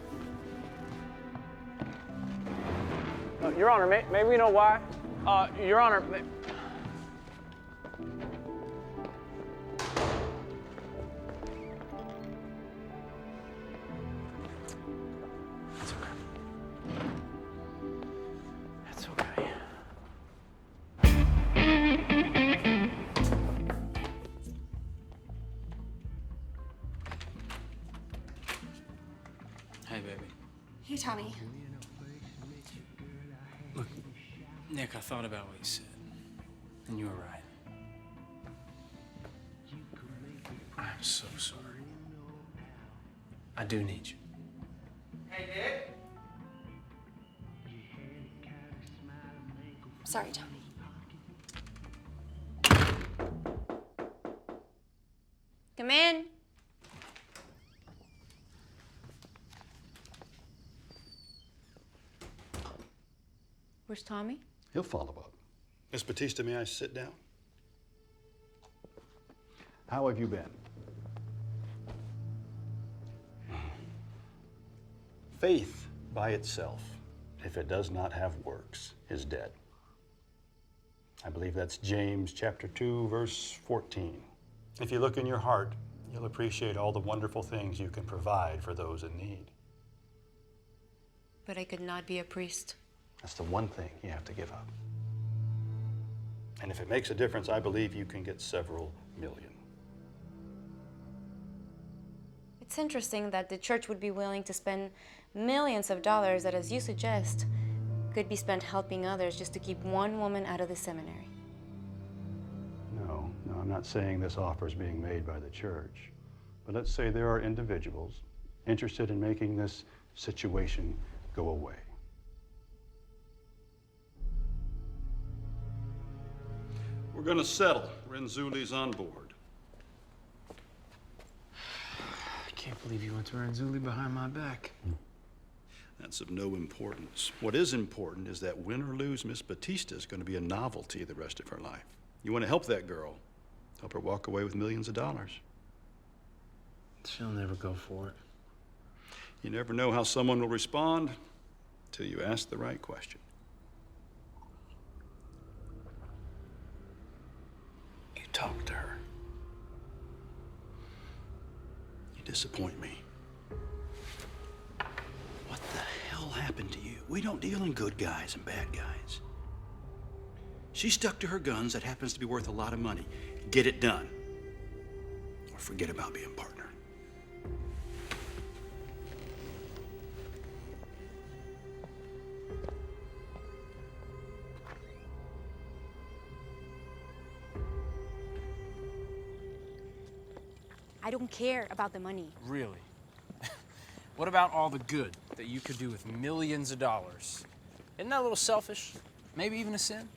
Your Honor, may we know why? Your Honor, It's okay. Hey, baby. Hey, Tommy. Look, Nick, I thought about what you said, and you were right. I'm so sorry. I do need you. Hey, Nick. Sorry, Tommy. Come in. Where's Tommy? He'll follow up. Miss Batista, may I sit down? How have you been? Faith by itself, if it does not have works, is dead. I believe that's James chapter 2, verse 14. If you look in your heart, you'll appreciate all the wonderful things you can provide for those in need. But I could not be a priest. That's the one thing you have to give up. And if it makes a difference, I believe you can get several million. It's interesting that the church would be willing to spend millions of dollars that, as you suggest, could be spent helping others just to keep one woman out of the seminary. No, I'm not saying this offer is being made by the church. But let's say there are individuals interested in making this situation go away. We're going to settle. Renzuli's on board. I can't believe you went to Renzulli behind my back. That's of no importance. What is important is that win or lose, Miss Batista is going to be a novelty the rest of her life. You want to help that girl. Help her walk away with millions of dollars. She'll never go for it. You never know how someone will respond till you ask the right question. You talk to her. disappoint me. What the hell happened to you? We don't deal in good guys and bad guys. She stuck to her guns. That happens to be worth a lot of money. Get it done. Or forget about being partner. I don't care about the money. Really? What about all the good that you could do with millions of dollars? Isn't that a little selfish? Maybe even a sin?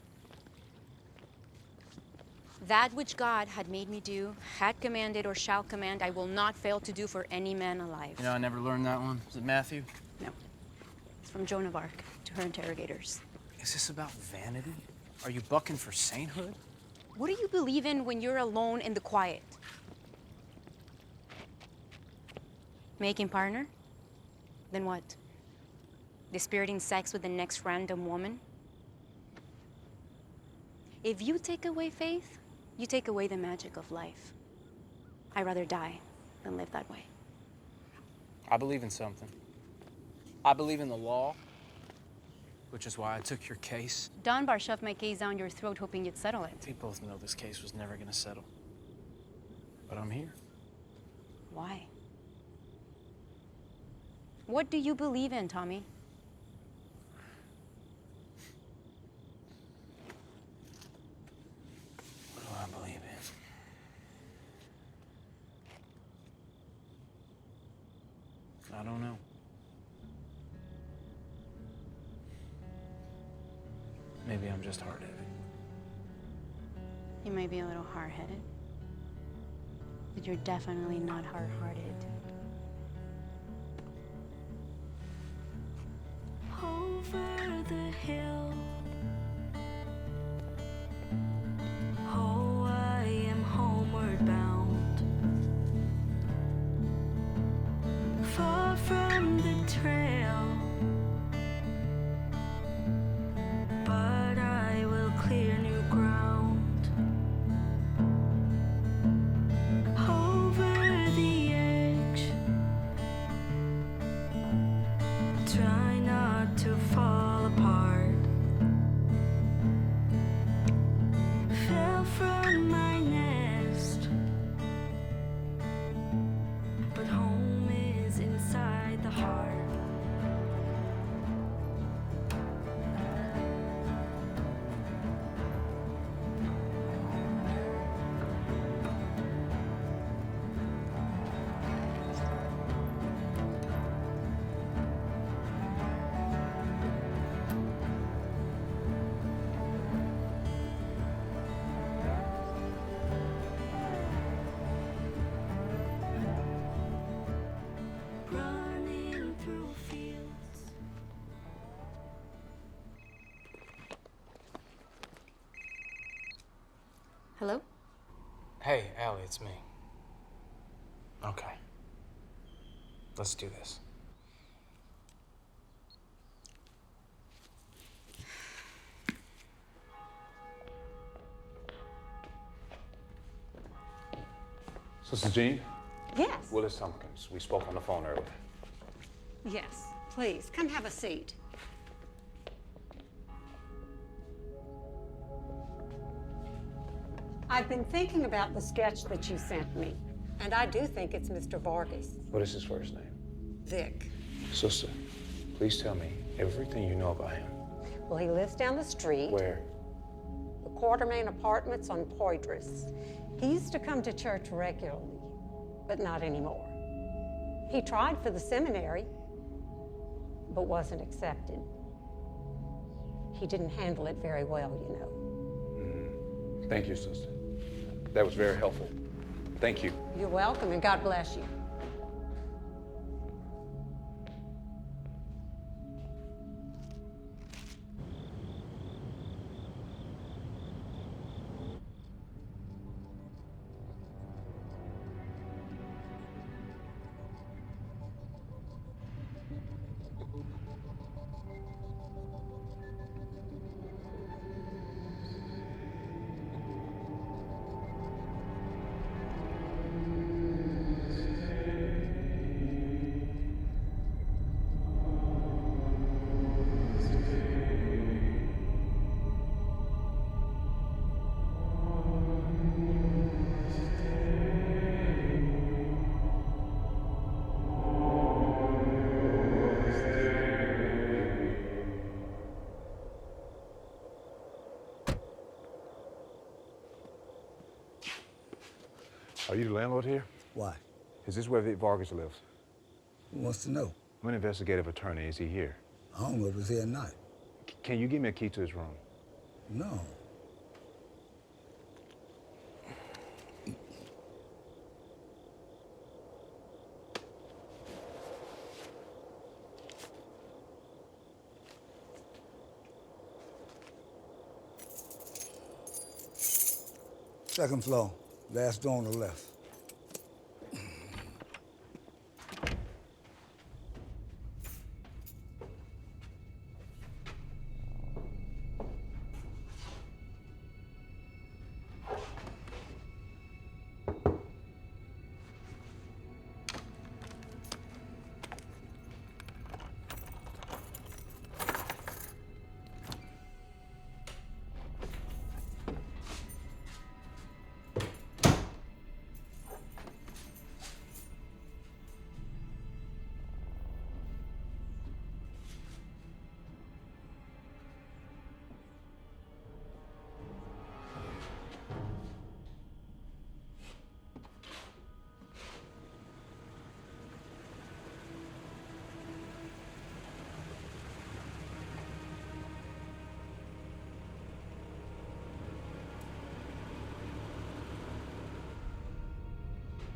That which God had made me do, had commanded or shall command, I will not fail to do for any man alive. You know, I never learned that one. Is it Matthew? No. It's from Joan of Arc to her interrogators. Is this about vanity? Are you bucking for sainthood? What do you believe in when you're alone in the quiet? Making partner? Then what? Dispiriting sex with the next random woman? If you take away faith, you take away the magic of life. I'd rather die than live that way. I believe in something. I believe in the law, which is why I took your case. Dunbar shoved my case down your throat hoping you'd settle it. We both know this case was never gonna settle. But I'm here. Why? What do you believe in, Tommy? What do I believe in? I don't know. Maybe I'm just hard-headed. You may be a little hard-headed, but you're definitely not hard-hearted. Over the hill, oh, I am homeward bound, far from the trail, but I will clear new ground. Over the edge, try not to fall apart. Fell from my nest, but home is inside the heart. Running through fields. Hello? Hey, Allie, it's me. Okay. Let's do this. Sister Jean? Yes. Willis Tompkins. We spoke on the phone earlier. Yes, please, come have a seat. I've been thinking about the sketch that you sent me, and I do think it's Mr. Vargas. What is his first name? Vic. Sister, please tell me everything you know about him. Well, he lives down the street. Where? The Quartermain Apartments on Poydras. He used to come to church regularly, but not anymore. He tried for the seminary, but wasn't accepted. He didn't handle it very well, you know. Thank you, sister. That was very helpful. Thank you. You're welcome, and God bless you. Are you the landlord here? Why? Is this where Vic Vargas lives? Who wants to know? I'm an investigative attorney. Is he here? I don't know if he's here or not. Can you give me a key to his room? No. Second floor, last door on the left.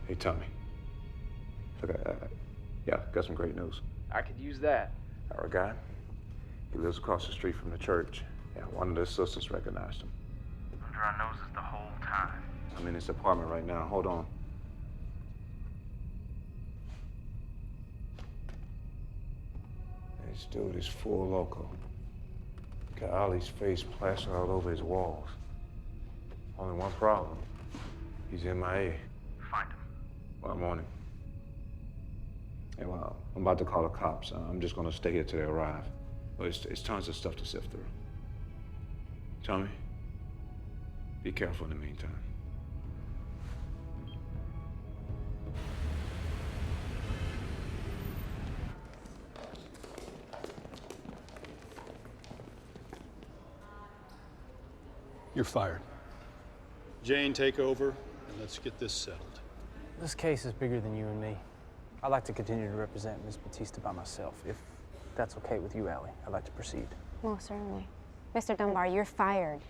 Hey, Tommy. Look, yeah, got some great news. I could use that. Our guy, he lives across the street from the church. Yeah, one of the sisters recognized him. Under our noses the whole time. I'm in his apartment right now. Hold on. This dude is full loco. Got Ollie's face plastered all over his walls. Only one problem. He's MIA. Find him. Well, I'm on him. Hey, well, I'm about to call the cops. I'm just gonna stay here till they arrive. Well, it's tons of stuff to sift through. Tommy, be careful in the meantime. You're fired. Jane, take over, and let's get this settled. This case is bigger than you and me. I'd like to continue to represent Ms. Batista by myself. If that's okay with you, Allie, I'd like to proceed. Most certainly. Mr. Dunbar, you're fired.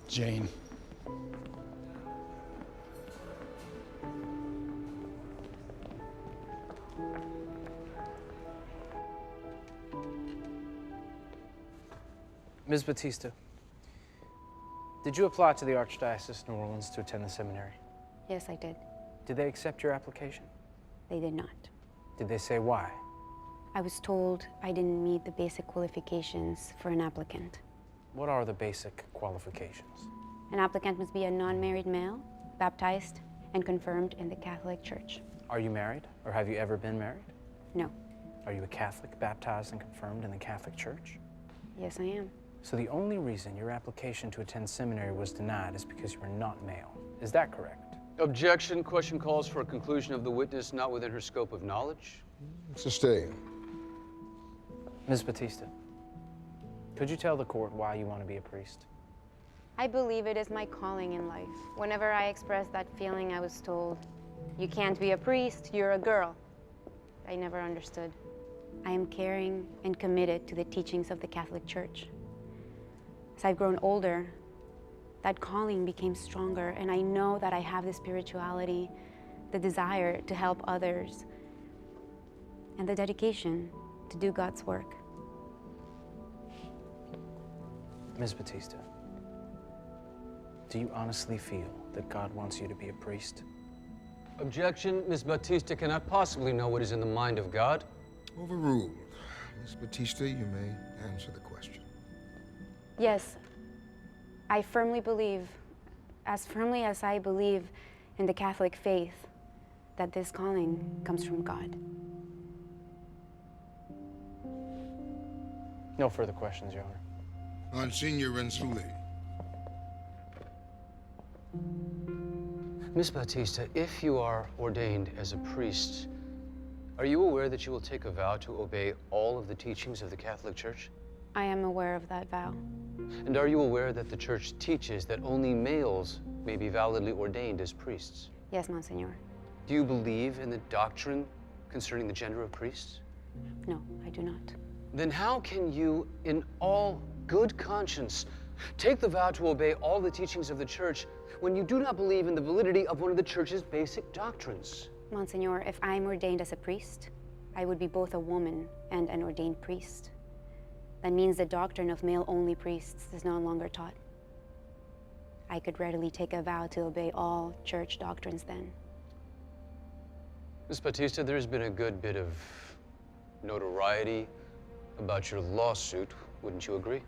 Jane. Ms. Batista, did you apply to the Archdiocese of New Orleans to attend the seminary? Yes, I did. Did they accept your application? They did not. Did they say why? I was told I didn't meet the basic qualifications for an applicant. What are the basic qualifications? An applicant must be a non-married male, baptized, and confirmed in the Catholic Church. Are you married, or have you ever been married? No. Are you a Catholic, baptized, and confirmed in the Catholic Church? Yes, I am. So the only reason your application to attend seminary was denied is because you were not male. Is that correct? Objection. Question calls for a conclusion of the witness not within her scope of knowledge. Sustained. Ms. Batista, could you tell the court why you want to be a priest? I believe it is my calling in life. Whenever I express that feeling, I was told, you can't be a priest, you're a girl. I never understood. I am caring and committed to the teachings of the Catholic Church. As I've grown older, that calling became stronger, and I know that I have the spirituality, the desire to help others, and the dedication to do God's work. Ms. Batista, do you honestly feel that God wants you to be a priest? Objection. Ms. Batista cannot possibly know what is in the mind of God. Overruled. Ms. Batista, you may answer the question. Yes, I firmly believe, as firmly as I believe in the Catholic faith, that this calling comes from God. No further questions, Your Honor. Monsignor Rensuli. Ms. Batista, if you are ordained as a priest, are you aware that you will take a vow to obey all of the teachings of the Catholic Church? I am aware of that vow. And are you aware that the church teaches that only males may be validly ordained as priests? Yes, Monsignor. Do you believe in the doctrine concerning the gender of priests? No, I do not. Then how can you, in all good conscience, take the vow to obey all the teachings of the church when you do not believe in the validity of one of the church's basic doctrines? Monsignor, if I'm ordained as a priest, I would be both a woman and an ordained priest. That means the doctrine of male-only priests is no longer taught. I could readily take a vow to obey all church doctrines then. Ms. Batista, there's been a good bit of notoriety about your lawsuit, wouldn't you agree?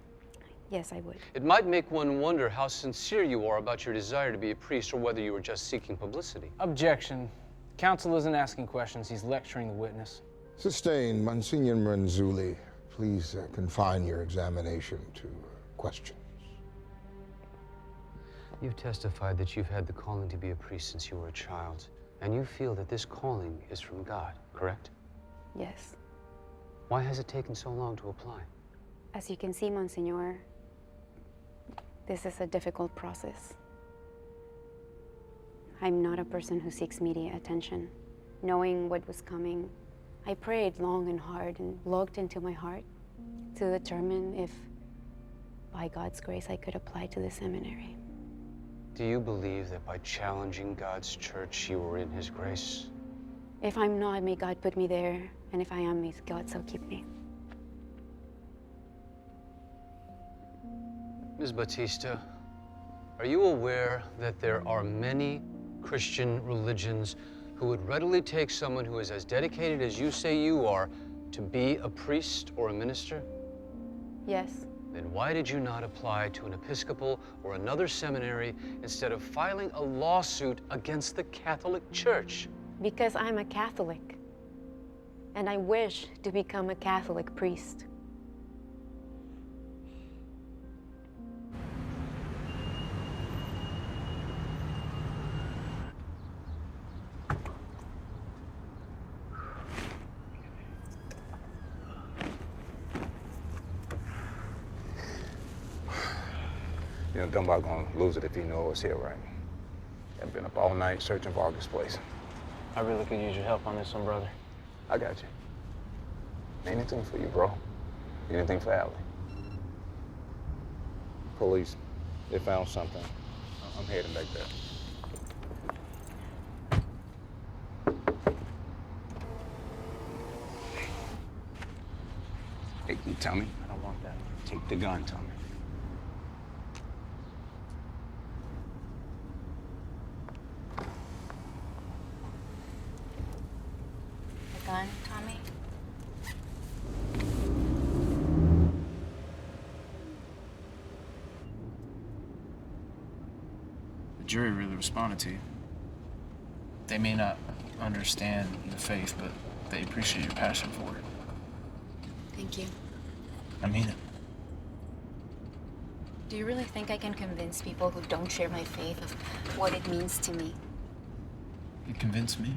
Yes, I would. It might make one wonder how sincere you are about your desire to be a priest or whether you were just seeking publicity. Objection. Counsel isn't asking questions, he's lecturing the witness. Sustained. Monsignor Manzulli, please confine your examination to questions. You've testified that you've had the calling to be a priest since you were a child, and you feel that this calling is from God, correct? Yes. Why has it taken so long to apply? As you can see, Monsignor, this is a difficult process. I'm not a person who seeks media attention. Knowing what was coming, I prayed long and hard and looked into my heart to determine if, by God's grace, I could apply to the seminary. Do you believe that by challenging God's church, you were in His grace? If I'm not, may God put me there, and if I am, may God so keep me. Ms. Batista, are you aware that there are many Christian religions who would readily take someone who is as dedicated as you say you are to be a priest or a minister? Yes. Then why did you not apply to an Episcopal or another seminary instead of filing a lawsuit against the Catholic Church? Because I'm a Catholic, and I wish to become a Catholic priest. You know, Dunbar gonna lose it if he knows it's here, right? I've been up all night searching for August's place. I really could use your help on this one, brother. I got you. Anything for you, bro. Anything for Allie. Police, they found something. I'm heading back there. Hey, you tell me? I don't want that. Take the gun, Tommy. The gun, Tommy? The jury really responded to you. They may not understand the faith, but they appreciate your passion for it. Thank you. I mean it. Do you really think I can convince people who don't share my faith of what it means to me? You convinced me.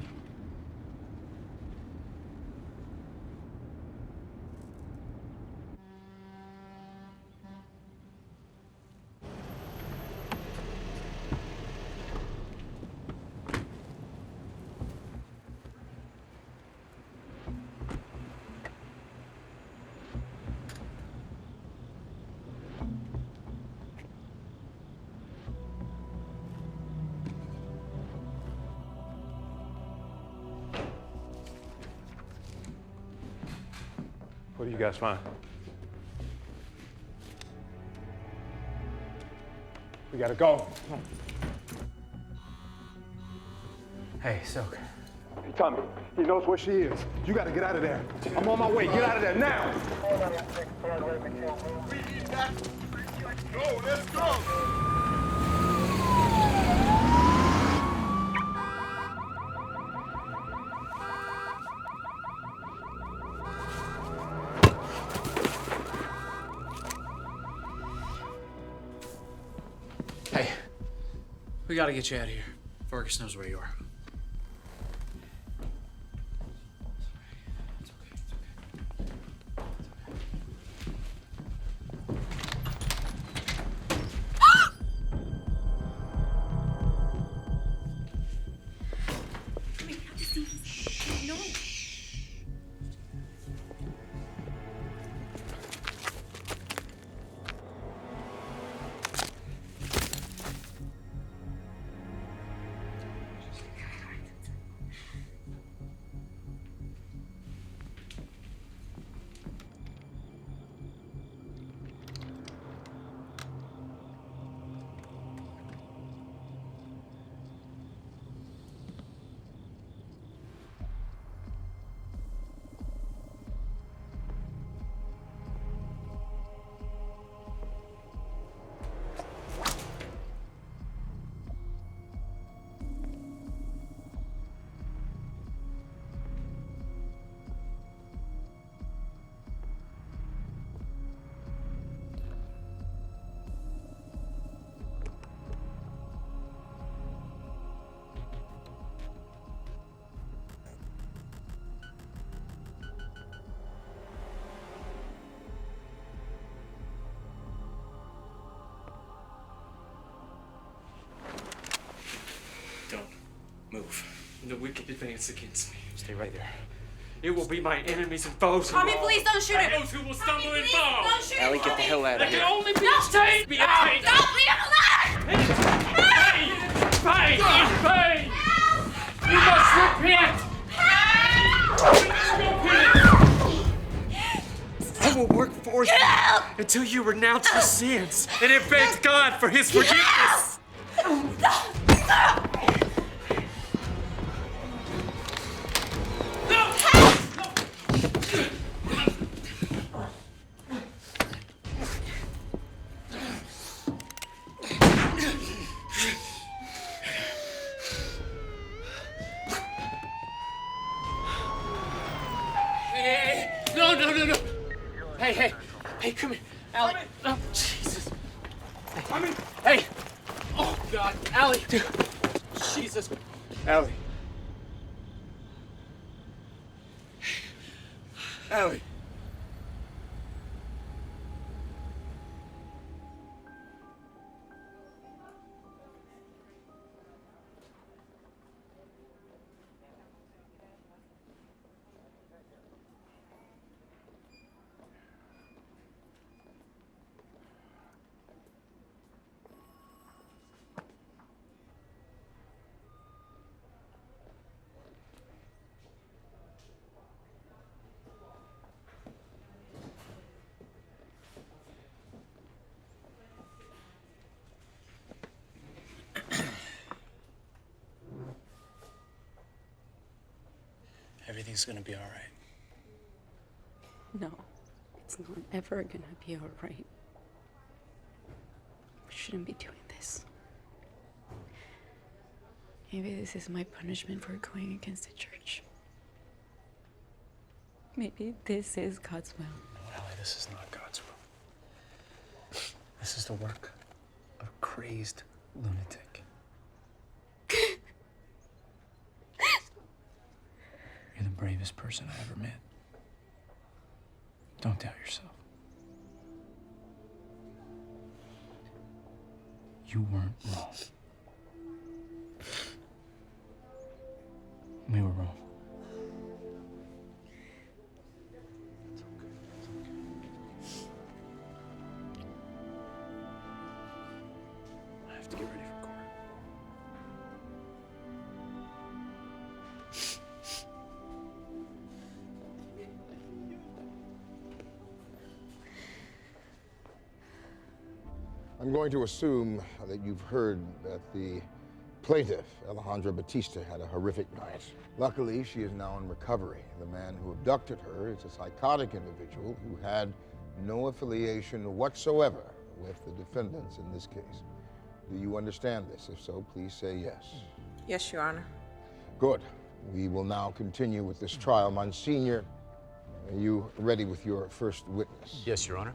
What do you guys find? We gotta go. Hey, Silk. Hey, Tommy, he knows where she is. You gotta get out of there. I'm on my way. Get out of there now. We need that. Go, let's go. Hey, we gotta get you out of here. Fergus knows where you are. and the wicked advance against me. Stay right there. It will be my enemies and foes. Tommy, please don't shoot him. Those who will stumble and fall. Don't shoot him. Allie, get the hell out of There here. can only be a change. Be a change. Stop! Leave him alone! Faith! Faith! You must repent! I will work for you until you renounce your sins and have begged God for his forgiveness. No. Hey, come here. Allie. Oh, Jesus. Hey. Oh, God. Allie. Jesus. Allie. Allie. Everything's gonna be all right. No, it's not ever gonna be all right. We shouldn't be doing this. Maybe this is my punishment for going against the church. Maybe this is God's will. No, Allie, this is not God's will. This is the work of a crazed lunatic. You're the bravest person I ever met. Don't doubt yourself. You weren't wrong. We were wrong. I have to get ready for court. I'm going to assume that you've heard that the plaintiff, Alejandra Batista, had a horrific night. Luckily, she is now in recovery. The man who abducted her is a psychotic individual who had no affiliation whatsoever with the defendants in this case. Do you understand this? If so, please say yes. Yes, Your Honor. Good. We will now continue with this trial. Monsignor, are you ready with your first witness? Yes, Your Honor.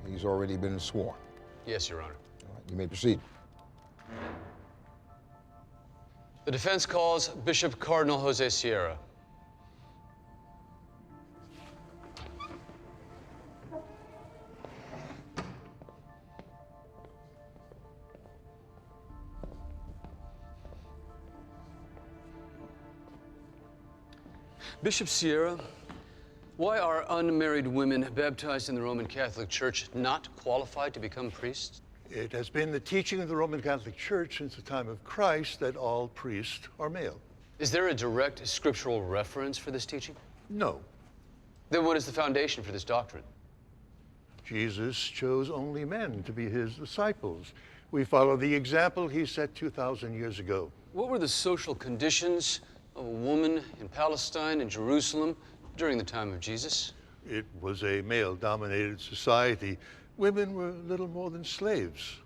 He's already been sworn. Yes, Your Honor. All right, you may proceed. The defense calls Bishop Cardinal Jose Sierra. Bishop Sierra, why are unmarried women baptized in the Roman Catholic Church not qualified to become priests? It has been the teaching of the Roman Catholic Church since the time of Christ that all priests are male. Is there a direct scriptural reference for this teaching? No. Then what is the foundation for this doctrine? Jesus chose only men to be his disciples. We follow the example he set 2,000 years ago. What were the social conditions of a woman in Palestine and Jerusalem during the time of Jesus? It was a male-dominated society. Women were little more than slaves.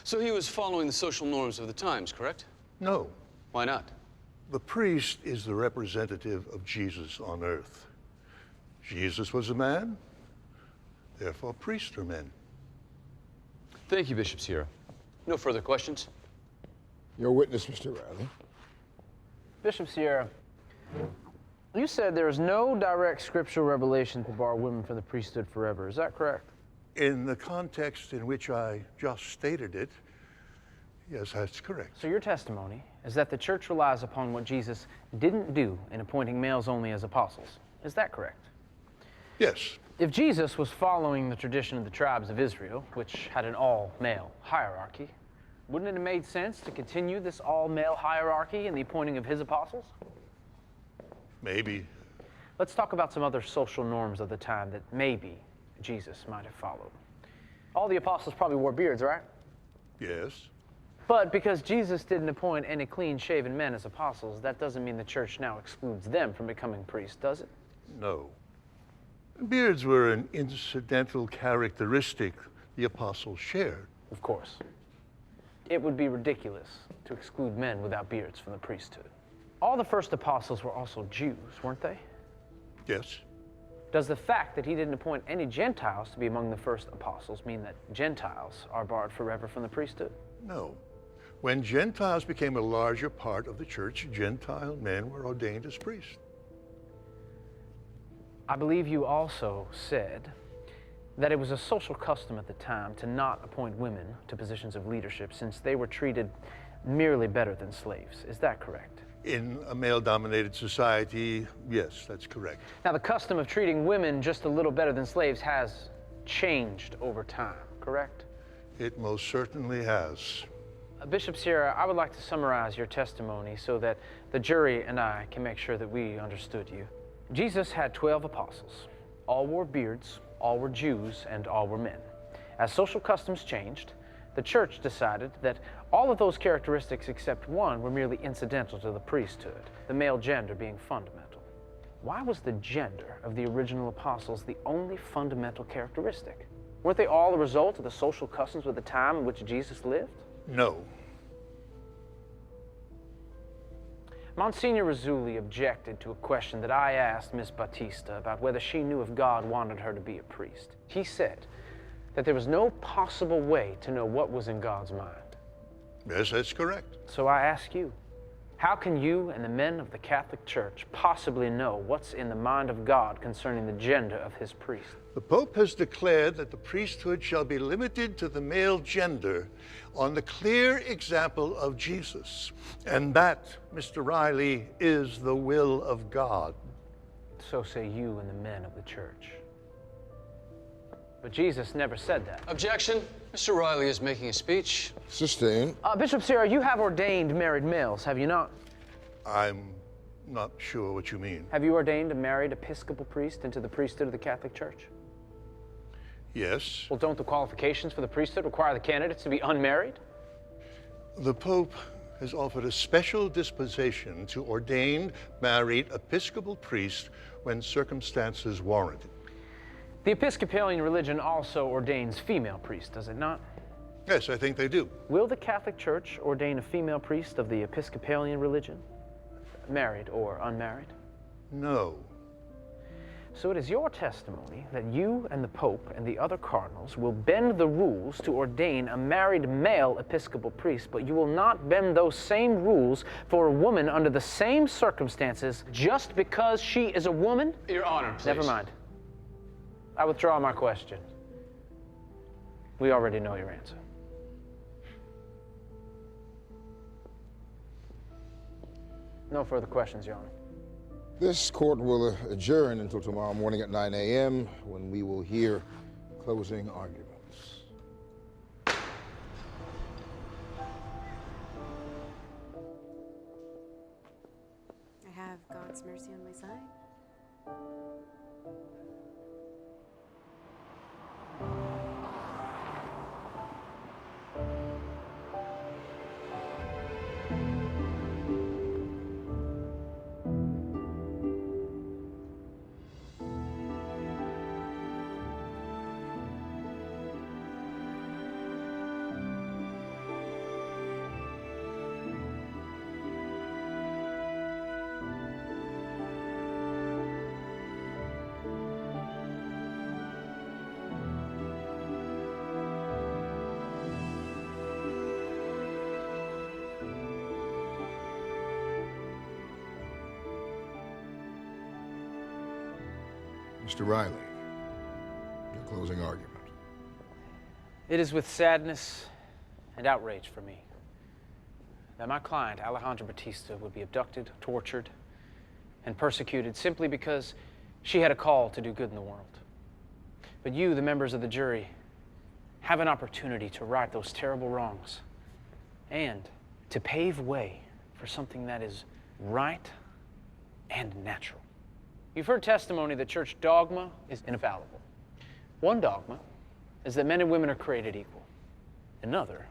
So he was following the social norms of the times, correct? No. Why not? The priest is the representative of Jesus on earth. Jesus was a man, therefore priests are men. Thank you, Bishop Sierra. No further questions? Your witness, Mr. Riley. Bishop Sierra, you said there is no direct scriptural revelation to bar women from the priesthood forever. Is that correct? In the context in which I just stated it, yes, that's correct. So your testimony is that the church relies upon what Jesus didn't do in appointing males only as apostles. Is that correct? Yes. If Jesus was following the tradition of the tribes of Israel, which had an all-male hierarchy, wouldn't it have made sense to continue this all-male hierarchy in the appointing of his apostles? Maybe. Let's talk about some other social norms of the time that maybe Jesus might have followed. All the apostles probably wore beards, right? Yes. But because Jesus didn't appoint any clean-shaven men as apostles, that doesn't mean the church now excludes them from becoming priests, does it? No. Beards were an incidental characteristic the apostles shared. Of course. It would be ridiculous to exclude men without beards from the priesthood. All the first apostles were also Jews, weren't they? Yes. Does the fact that he didn't appoint any Gentiles to be among the first apostles mean that Gentiles are barred forever from the priesthood? No. When Gentiles became a larger part of the church, Gentile men were ordained as priests. I believe you also said that it was a social custom at the time to not appoint women to positions of leadership since they were treated merely better than slaves. Is that correct? In a male-dominated society, yes, that's correct. Now, the custom of treating women just a little better than slaves has changed over time, correct? It most certainly has. Bishop Sierra, I would like to summarize your testimony so that the jury and I can make sure that we understood you. Jesus had 12 apostles. All wore beards, all were Jews, and all were men. As social customs changed, the church decided that all of those characteristics except one were merely incidental to the priesthood, the male gender being fundamental. Why was the gender of the original apostles the only fundamental characteristic? Weren't they all a result of the social customs of the time in which Jesus lived? No. Monsignor Rizzulli objected to a question that I asked Miss Battista about whether she knew if God wanted her to be a priest. He said that there was no possible way to know what was in God's mind. Yes, that's correct. So I ask you, how can you and the men of the Catholic Church possibly know what's in the mind of God concerning the gender of his priest? The Pope has declared that the priesthood shall be limited to the male gender on the clear example of Jesus. And that, Mr. Riley, is the will of God. So say you and the men of the church. But Jesus never said that. Objection. Mr. Riley is making a speech. Sustained. Bishop Sierra, you have ordained married males, have you not? I'm not sure what you mean. Have you ordained a married Episcopal priest into the priesthood of the Catholic Church? Yes. Well, don't the qualifications for the priesthood require the candidates to be unmarried? The Pope has offered a special dispensation to ordained married Episcopal priests when circumstances warrant it. The Episcopalian religion also ordains female priests, does it not? Yes, I think they do. Will the Catholic Church ordain a female priest of the Episcopalian religion, married or unmarried? No. So it is your testimony that you and the Pope and the other cardinals will bend the rules to ordain a married male Episcopal priest, but you will not bend those same rules for a woman under the same circumstances just because she is a woman? Your Honor, please. Never mind. I withdraw my question. We already know your answer. No further questions, Your Honor. This court will adjourn until tomorrow morning at 9 a.m. when we will hear closing arguments. I have God's mercy on my side. Mr. Riley, your closing argument. It is with sadness and outrage for me that my client, Alejandra Batista, would be abducted, tortured, and persecuted simply because she had a call to do good in the world. But you, the members of the jury, have an opportunity to right those terrible wrongs and to pave way for something that is right and natural. You've heard testimony that church dogma is infallible. One dogma is that men and women are created equal. Another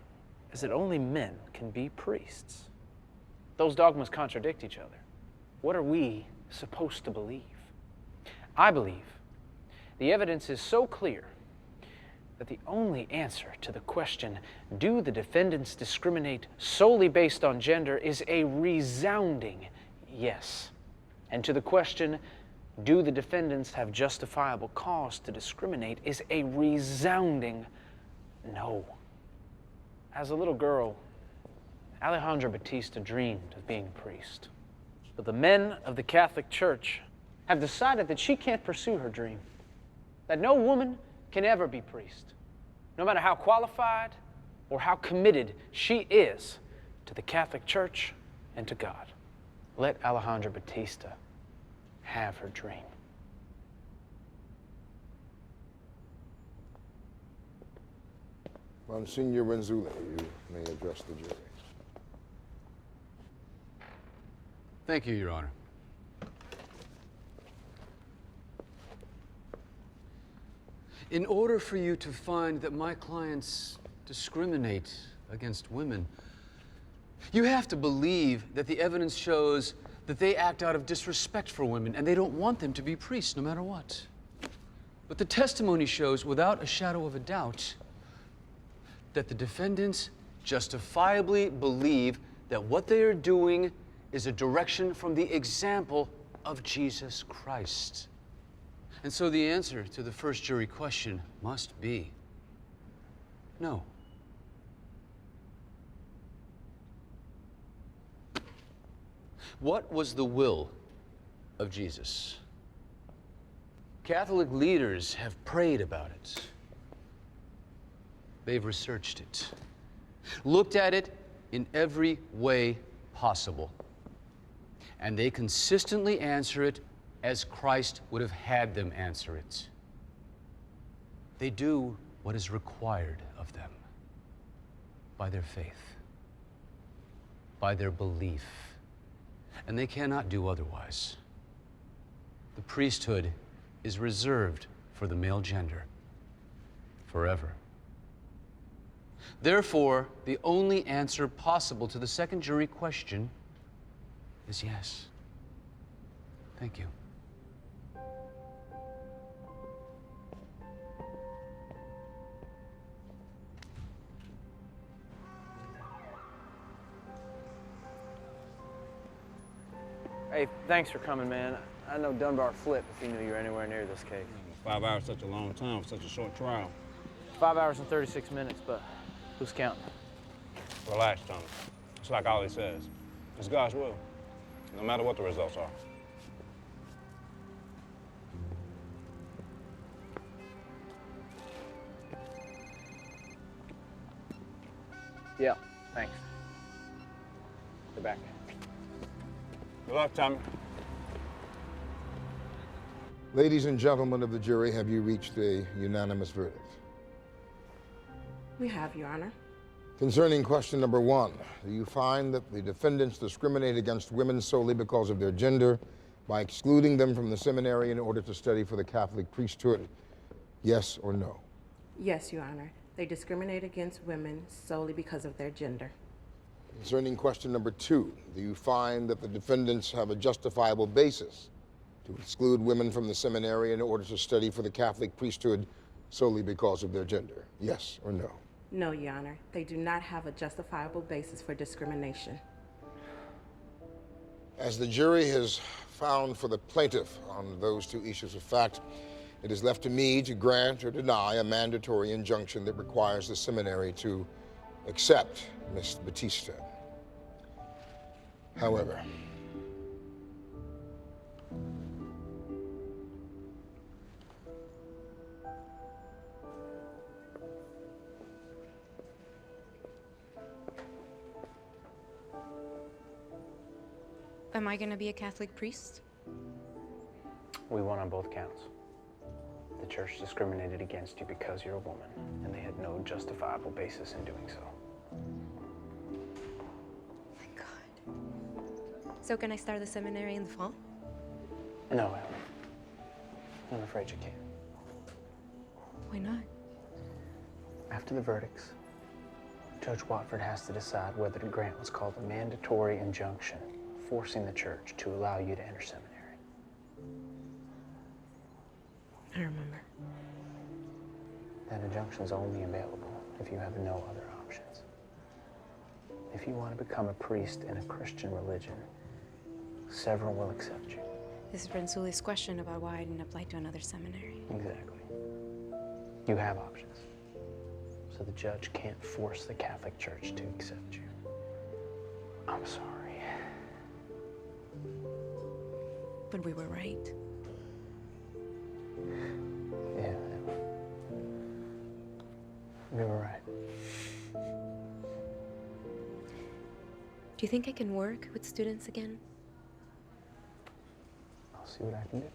is that only men can be priests. Those dogmas contradict each other. What are we supposed to believe? I believe the evidence is so clear that the only answer to the question, do the defendants discriminate solely based on gender, is a resounding yes. And to the question, do the defendants have justifiable cause to discriminate, is a resounding no. As a little girl, Alejandra Batista dreamed of being a priest. But the men of the Catholic Church have decided that she can't pursue her dream, that no woman can ever be priest, no matter how qualified or how committed she is to the Catholic Church and to God. Let Alejandra Batista have her dream. Monsignor Renzulli, you may address the jury. Thank you, Your Honor. In order for you to find that my clients discriminate against women, you have to believe that the evidence shows that they act out of disrespect for women and they don't want them to be priests no matter what. But the testimony shows, without a shadow of a doubt, that the defendants justifiably believe that what they are doing is a direction from the example of Jesus Christ. And so the answer to the first jury question must be no. What was the will of Jesus? Catholic leaders have prayed about it. They've researched it, looked at it in every way possible, and they consistently answer it as Christ would have had them answer it. They do what is required of them by their faith, by their belief, and they cannot do otherwise. The priesthood is reserved for the male gender forever. Therefore, the only answer possible to the second jury question is yes. Thank you. Hey, thanks for coming, man. I know Dunbar flipped if he knew you were anywhere near this case. 5 hours is such a long time for such a short trial. 5 hours and 36 minutes, but who's counting? Relax, Tommy. It's like Ollie says. It's God's will, no matter what the results are. Yeah, thanks. Get back. Good luck, Tommy. Ladies and gentlemen of the jury, have you reached a unanimous verdict? We have, Your Honor. Concerning question number 1, do you find that the defendants discriminate against women solely because of their gender by excluding them from the seminary in order to study for the Catholic priesthood? Yes or no? Yes, Your Honor. They discriminate against women solely because of their gender. Concerning question number 2, do you find that the defendants have a justifiable basis to exclude women from the seminary in order to study for the Catholic priesthood solely because of their gender? Yes or no? No, Your Honor. They do not have a justifiable basis for discrimination. As the jury has found for the plaintiff on those 2 issues of fact, it is left to me to grant or deny a mandatory injunction that requires the seminary to accept Miss Batista. However, am I gonna be a Catholic priest? We won on both counts. The church discriminated against you because you're a woman, and they had no justifiable basis in doing so. So can I start the seminary in the fall? No, Ellen. I'm afraid you can't. Why not? After the verdicts, Judge Watford has to decide whether to grant what's called a mandatory injunction, forcing the church to allow you to enter seminary. I remember. That injunction's only available if you have no other options. If you want to become a priest in a Christian religion, several will accept you. This is Renzuli's question about why I didn't apply to another seminary. Exactly. You have options. So the judge can't force the Catholic Church to accept you. I'm sorry. But we were right. Yeah, we were right. Do you think I can work with students again? I'll see what I can do.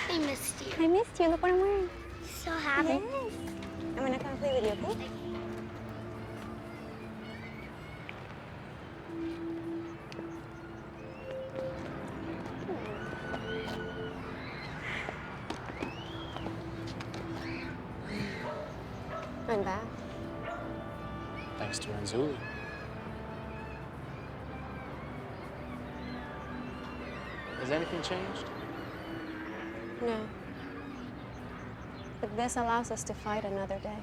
I missed you. I missed you. Look what I'm wearing. So happy. Yes. I'm gonna come play with you, okay? I'm back. Thanks to Renzulli. Has anything changed? No. But this allows us to fight another day.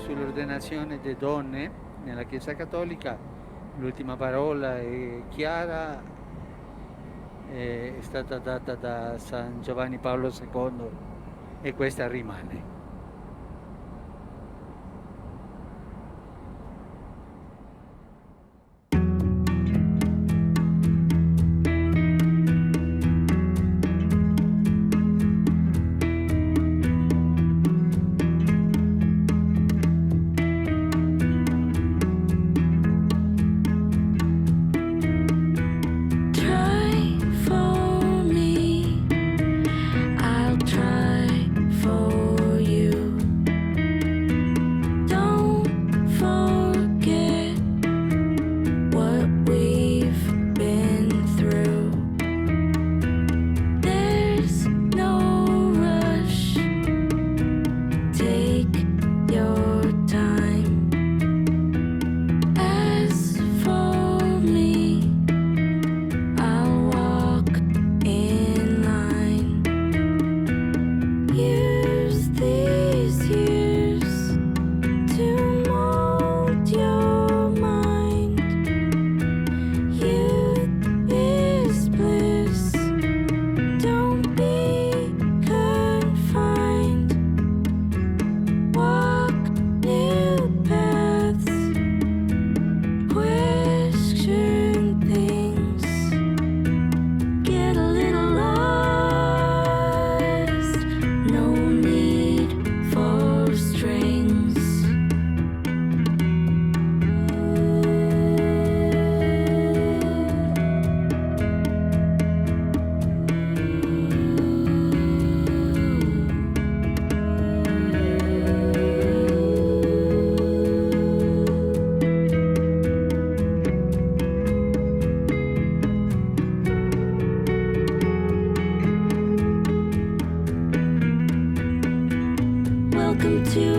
Sull'ordinazione delle donne nella Chiesa Cattolica l'ultima parola è chiara, è stata data da San Giovanni Paolo II e questa rimane. For Welcome to